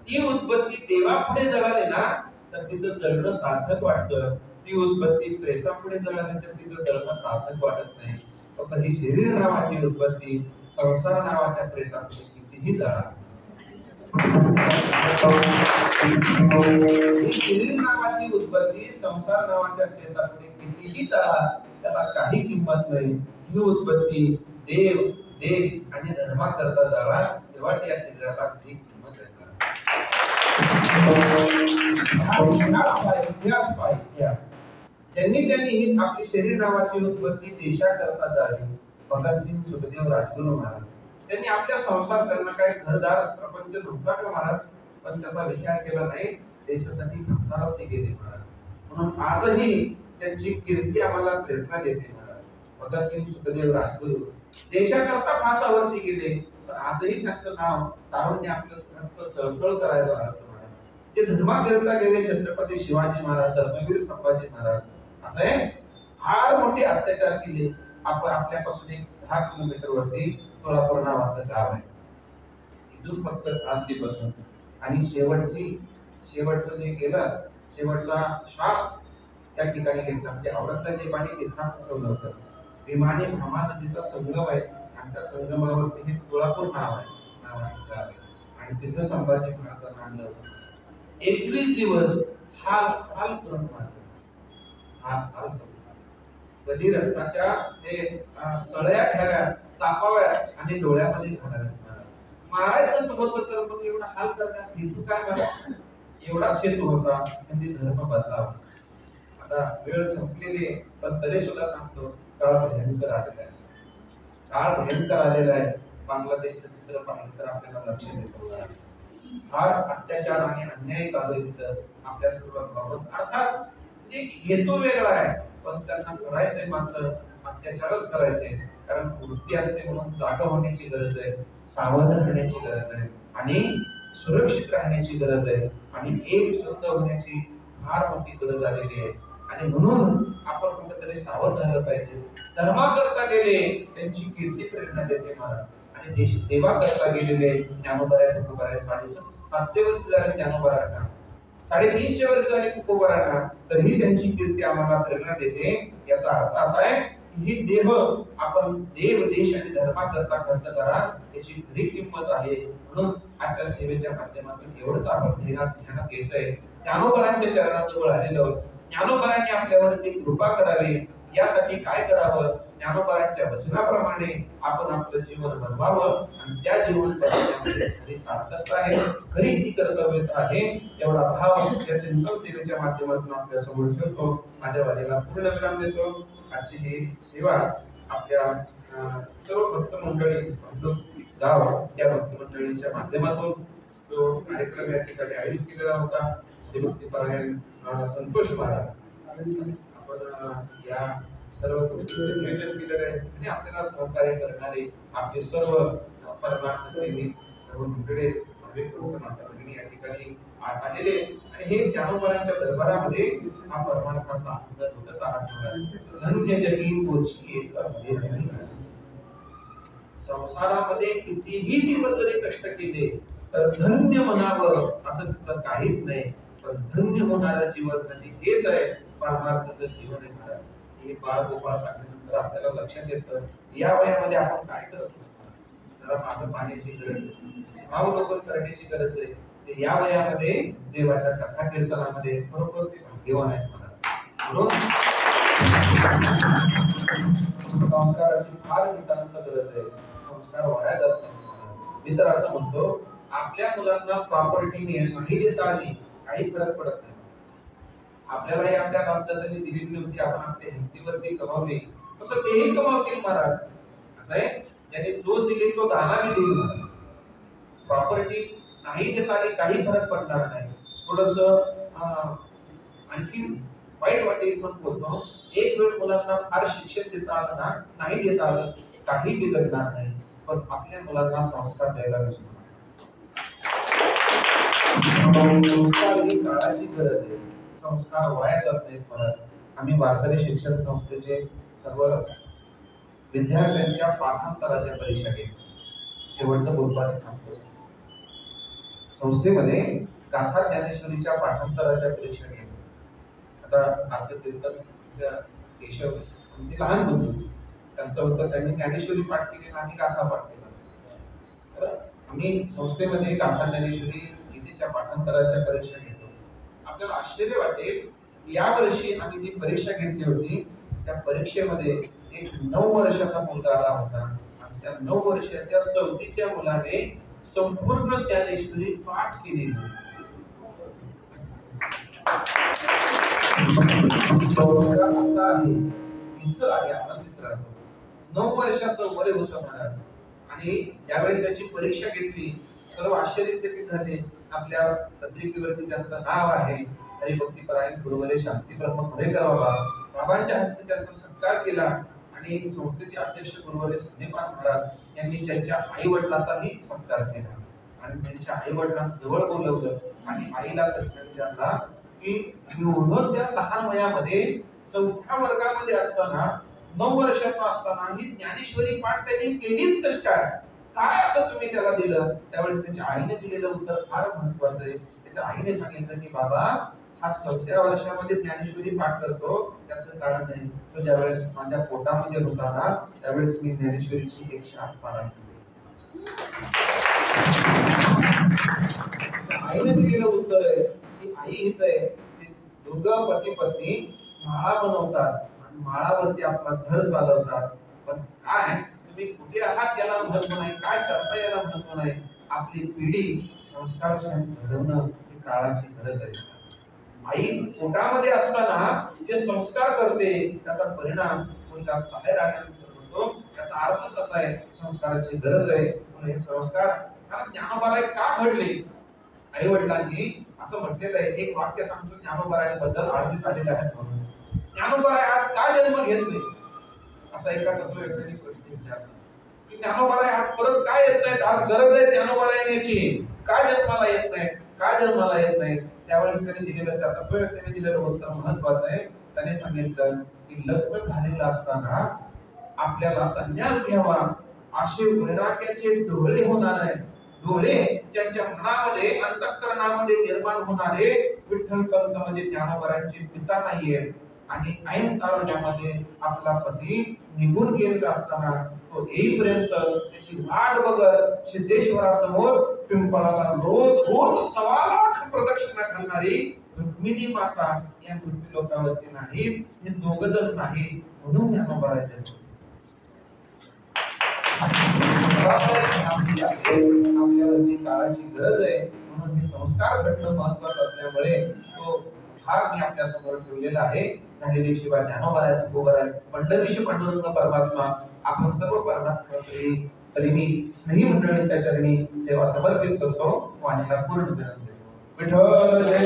ती उत्पत्ती देवापुढे जळाली ना तर तिथं जळणं सार्थक वाटतं ती उत्पत्ती प्रेतापुढे जळाली तर तिथं जळणं सार्थक वाटत नाही तसं ही शरीर नावाची उत्पत्ती संसार नावाच्या प्रेतापुढे कितीही जळा ही शरीर नावाची उत्पत्ती संसार नावाच्या प्रेतापुढे कितीही जळा त्याला काही किंमत नाही ही उत्पत्ती देव देश आणि धर्माकरता झाला, तेव्हाच या शरीराला खरी किंमत आहे. इतिहास त्यांनी ही आपली शरीर नावाची उत्पत्ती देशाकरता झाली. भगतसिंग, सुखदेव, राजगुरू महाराज त्यांनी आपल्या संसार त्यांना काय घरदार प्रपंच नव्हता का महाराज, पण त्याचा विचार केला नाही, देशासाठी फासावरती गेले महाराज. म्हणून आजही त्यांची कीर्ती आम्हाला प्रेरणा देते महाराज. भगतसिंग, सुखदेव, राजगुरू देशाकरता फासावरती गेले, पण आजही त्यांचं नाव तारुण्य आपलं रक्त सळसळ करायला लागतं महाराज. ते धर्माकरता गेले छत्रपती शिवाजी महाराज, धर्मवीर संभाजी महाराज. असं आहे, फार मोठे अत्याचार केले. आपण आपल्यापासून एक 10 किलोमीटर वरती सोलापूर नावाचं गाव आहे, इथून फक्त क्रांतीपासून आणि शेवटचं जे केलं, शेवटचा श्वास त्या ठिकाणी घेतला. म्हणजे औरंगाबाद जे पाणी तिथं ठेवलं होतं. भीमानी भ्रमा नदीचा संगम आहे आणि त्या संगमावरती हे सोलापूर नाव आहे, नावाचं गाव आहे. आणि तिथं संभाजी महाराजांना आणलं होतं. 21 दिवस हाल करून हाल कधी रक्ताच्या ते सळया घ्याव्या, तापाव्या आणि डोळ्यामध्ये घालाव्या. मारायचं होतं तर मग एवढा हाल करण्यात हेतू काय मला? एवढाच हेतू होता, म्हणजे धर्म बदलावा. आता वेळ संपलेली, पण तरी सुद्धा सांगतो, काळ भयंकर आलेला आहे. काळ भयंकर आलेला आहे. बांगलादेशचं चित्र पाहिलं तर आपल्याला लक्ष देतो. फार अत्याचार आणि अन्याय चालू आहे तिथं आपल्या सर्वांबाबत. अर्थात हेतू वेगळा आहे, पण त्यांना करायचंय मात्र अत्याचारच करायचे. कारण वृत्ती असते म्हणून जागा होण्याची गरज आहे, सावध राहण्याची गरज आहे आणि सुरक्षित राहण्याची गरज आहे आणि एक शुद्ध होण्याची फार मोठी गरज आलेली आहे. आणि म्हणून आपण कुठेतरी सावध झालं पाहिजे. धर्माकरता गेले त्यांची कीर्ती प्रेरणा देते महाराज. आणि देश देवा करता गेलेले ज्ञानोबा तुकोबा 750 वर्ष झाले ज्ञानोबा, 350 वर्ष झाले तुकोबा, तरीही त्यांची कीर्ती आम्हाला प्रेरणा देते. याचा अर्थ असा आहे की ही देह आपण देव देश आणि धर्माकरता खर्च करा, याची खरी किंमत आहे. म्हणून आजच्या सेवेच्या माध्यमातून एवढंच आपण ध्यानात घ्यायचंय. ज्ञानोबांच्या चरणाजवळ आलेलो, ज्ञानोबांनी आपल्यावरती कृपा करावी, यासाठी काय करावं? ज्ञानोबांच्या वचनाप्रमाणे आपण आपलं जीवन बनवावं आणि त्या जीवन बनवण्यामध्ये खरी सार्थकता आहे, खरी ती कर्तव्यता आहे. एवढा भाव या चिंतन सेवेच्या माध्यमातून आपल्या समोर ठेवतो. माझ्या वाजेला पूर्ण विराम देतो. आजची ही सेवा आपल्या सर्व भक्त मंडळी, गाव या भक्त मंडळींच्या माध्यमातून तो कार्यक्रम या ठिकाणी आयोजित केलेला होता. श्रीभक्तीपरायण संतोष महाराज आपण या सर्व गोष्टींचे नियोजन केलेलं आहे आणि आपल्याला सहकार्य करणारे आपले सर्व परमार्थ प्रेमी सर्व मंडळी या ठिकाणी आलेले आणि हे ज्ञानोबांच्या दरबारामध्ये हा परमार्थाचा आनंद लुटत आहात. धन्य जगी पोची एक अभेद. संसारामध्ये कितीही दिवस जरी कष्ट केले तर धन्य म्हणावं असं तिथं काहीच नाही. पण धन्य होणारं जीवन म्हणजे हेच आहे, परमार्थाचं जीवन आहे महाराज. हे बाळ गोपाळ टाकल्यानंतर आपल्याला लक्षात येतं या वयामध्ये आपण काय करत होतो. जरा मागं पाण्याची गरज आहे, भावलोकन करण्याची गरज आहे. ते या वयामध्ये देवाच्या कथा कीर्तनामध्ये खरोखर ते भाग्यवान आहेत महाराज. म्हणून संस्काराची फार नितांत गरज आहे. संस्कार वाया जात नाही. मी तर असं म्हणतो, आपल्या मुलांना प्रॉपर्टी नाही देता आली काही फरक पडत नाही. आपल्यालाही आपल्या बापदादांनी दिलेली होती, आपण आपल्या हिमतीवरती कमावली, तसं तेही कमावतील महाराज. असं आहे, ज्याने जो दिली तो दानाने देईल महाराज. प्रॉपर्टी नाही देता आली काही फरक पडणार नाही. थोडस आणखी वाईट वाटेल पण बोलतो, एक वेळ मुलांना फार शिक्षण देता आलं ना, नाही देता आलं काही बिघडणार नाही. पण आपल्या मुलांना संस्कार द्यायला विसरू नका. संस्कार ही काळाची गरज आहे. संस्कार वाया जात नाहीत महाराज. आम्ही वारकरी शिक्षण संस्थेचे सर्व विद्यार्थ्यांच्या पाठांतराच्या परीक्षा घेतो. शेवटचं बोलपाने थांबतो. संस्थेमध्ये गाथा ज्ञानेश्वरीच्या पाठांतराच्या परीक्षा घेतो. आता आजचे कीर्तन केशव म्हणजे लहान बंधू त्यांचं होतं, त्यांनी ज्ञानेश्वरी पाठ केली, आम्ही गाथा पाठ केला. तर आम्ही संस्थेमध्ये गाथा ज्ञानेश्वरी गीतेच्या पाठांतराच्या परीक्षा घेतो. आपल्याला आश्चर्य वाटेल, या वर्षी आम्ही जी परीक्षा घेतली होती त्या परीक्षेमध्ये एक 9 वर्षाचा मुलगा आला होता आणि त्या 9 वर्षाच्या 4थीच्या मुलाने संपूर्ण ज्ञानेश्वरी पाठ केलेली. आता आहे इथं आहे आनंदित राहतो. 9 वर्षाचं वय होतं मनात आणि ज्यावेळी त्याची परीक्षा घेतली सर्व आश्चर्यचकित झाले. आपल्या पत्रिकेवरती त्यांचं नाव आहे हरिभक्तीपरायण गुरुवरे शांतीब्रह्म पुणेकर बाबा. बाबांच्या हस्ते त्यांचा सत्कार केला आणि संस्थेचे अध्यक्ष गुरुवरे संदीपान महाराज यांनी त्यांच्या आई वडिलांचाही सत्कार केला आणि त्यांच्या आई वडिलांना जवळ बोलवलं आणि आईला प्रश्न विचारला की एवढं त्या लहान वयामध्ये 4थ्या वर्गामध्ये असताना 9 वर्षाचा असताना ही ज्ञानेश्वरी पाठ त्यांनी केलीच कशी काय असं तुम्ही त्याला दिलं. त्यावेळेस त्याच्या आईने दिलेलं उत्तर फार महत्वाचं आहे. त्याच्या आईने सांगितलं की बाबा हा 4थ्या वर्षामध्ये ज्ञानेश्वरी पाठ करतो त्याचं कारण आहे तो ज्यावेळेस माझ्या पोटामध्ये होता ना त्यावेळेस मी ज्ञानेश्वरीची 108 पारायण केली. आईने दिलेलं उत्तर आहे की आई इथं आहे ते दोघं पती पत्नी माळा बनवतात आणि माळावरती आपला घर चालवतात. पण काय तुम्ही कुठे आहात याला महत्व नाही, काय करता याला महत्व नाही. आपली पिढी संस्कार घडवणं ही काळाची गरज आहे. आई पोटामध्ये असताना जे संस्कार करते त्याचा परिणाम मुलगा बाहेर आल्यानंतर होतो. त्याचा अर्थ कसा आहे संस्काराची गरज आहे. हे संस्कार ज्ञानोबाराय का घडले. आई वडिलांनी असं म्हटलेलं आहे. एक वाक्य सांगतो ज्ञानोबारायांबद्दल आढळून आलेलं आहे म्हणून. ज्ञानोबाराय आज का जन्म घेत नाही असा एका तत्ववेत्याने प्रश्न विचारला की ज्ञानोबाराय आज परत काय येत नाहीत. आज गरज आहे ज्ञानोबाराय येण्याची. काय जन्माला येत नाही काय जन्माला येत नाही. त्यावेळेस त्याने दिलेलं त्या तत्ववेत्याने दिलेलं उत्तर महत्वाचं आहे. त्याने सांगितलं की लग्न झालेलं असताना आपल्याला संन्यास घ्यावा असे वैराग्याचे डोळे होणार आहेत. डोळे ज्यांच्या मनामध्ये अंतःकरणामध्ये निर्माण होणारे विठ्ठल संत म्हणजे ज्ञानोबारायांचे पिता नाहीये आणि ऐन तारुण्यामध्ये आपला पती निघून गेलेला असताना तो येईपर्यंत त्याची वाट बघत सिद्धेश्वरासमोर पिंपळाला रोज 1.25 लाख प्रदक्षिणा घालणारी रुक्मिणी माता या पृथ्वी लोकावरती नाही. हे दोघजण नाही म्हणून ज्ञानोबारायचे आपल्यावरती काळाची गरज आहे. म्हणून हे संस्कार घडणं महत्वाचं असल्यामुळे तो भाग मी आपल्या समोर ठेवलेला आहे. झालेली शिवाय ज्ञानोबाराय तुकोबाराय पंढरीशी पांडुरंग परमात्मा आपण सर्व परमात्मा तरी मी स्नेही मंडळींच्या चरणी सेवा समर्पित करतो. वाणीला पूर्ण विनंती देतो. विठ्ठल जय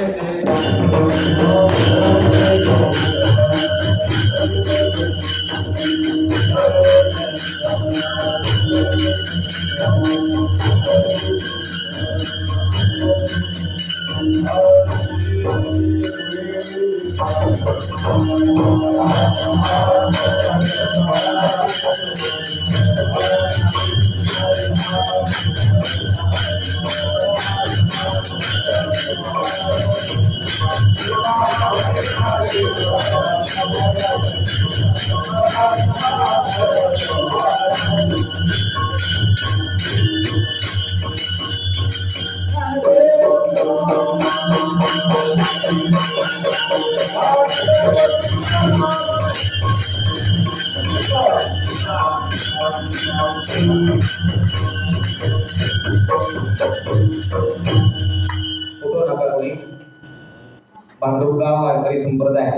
भांडुपगाव वारकरी संप्रदाय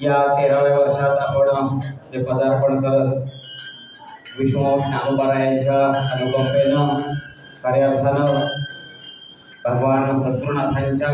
या 13व्या वर्षात आपण जे पदार्पण करत विष्णू ज्ञानोबारायांच्या अनुकंपेनं खऱ्या अर्थानं भगवान सद्गुरुनाथांच्या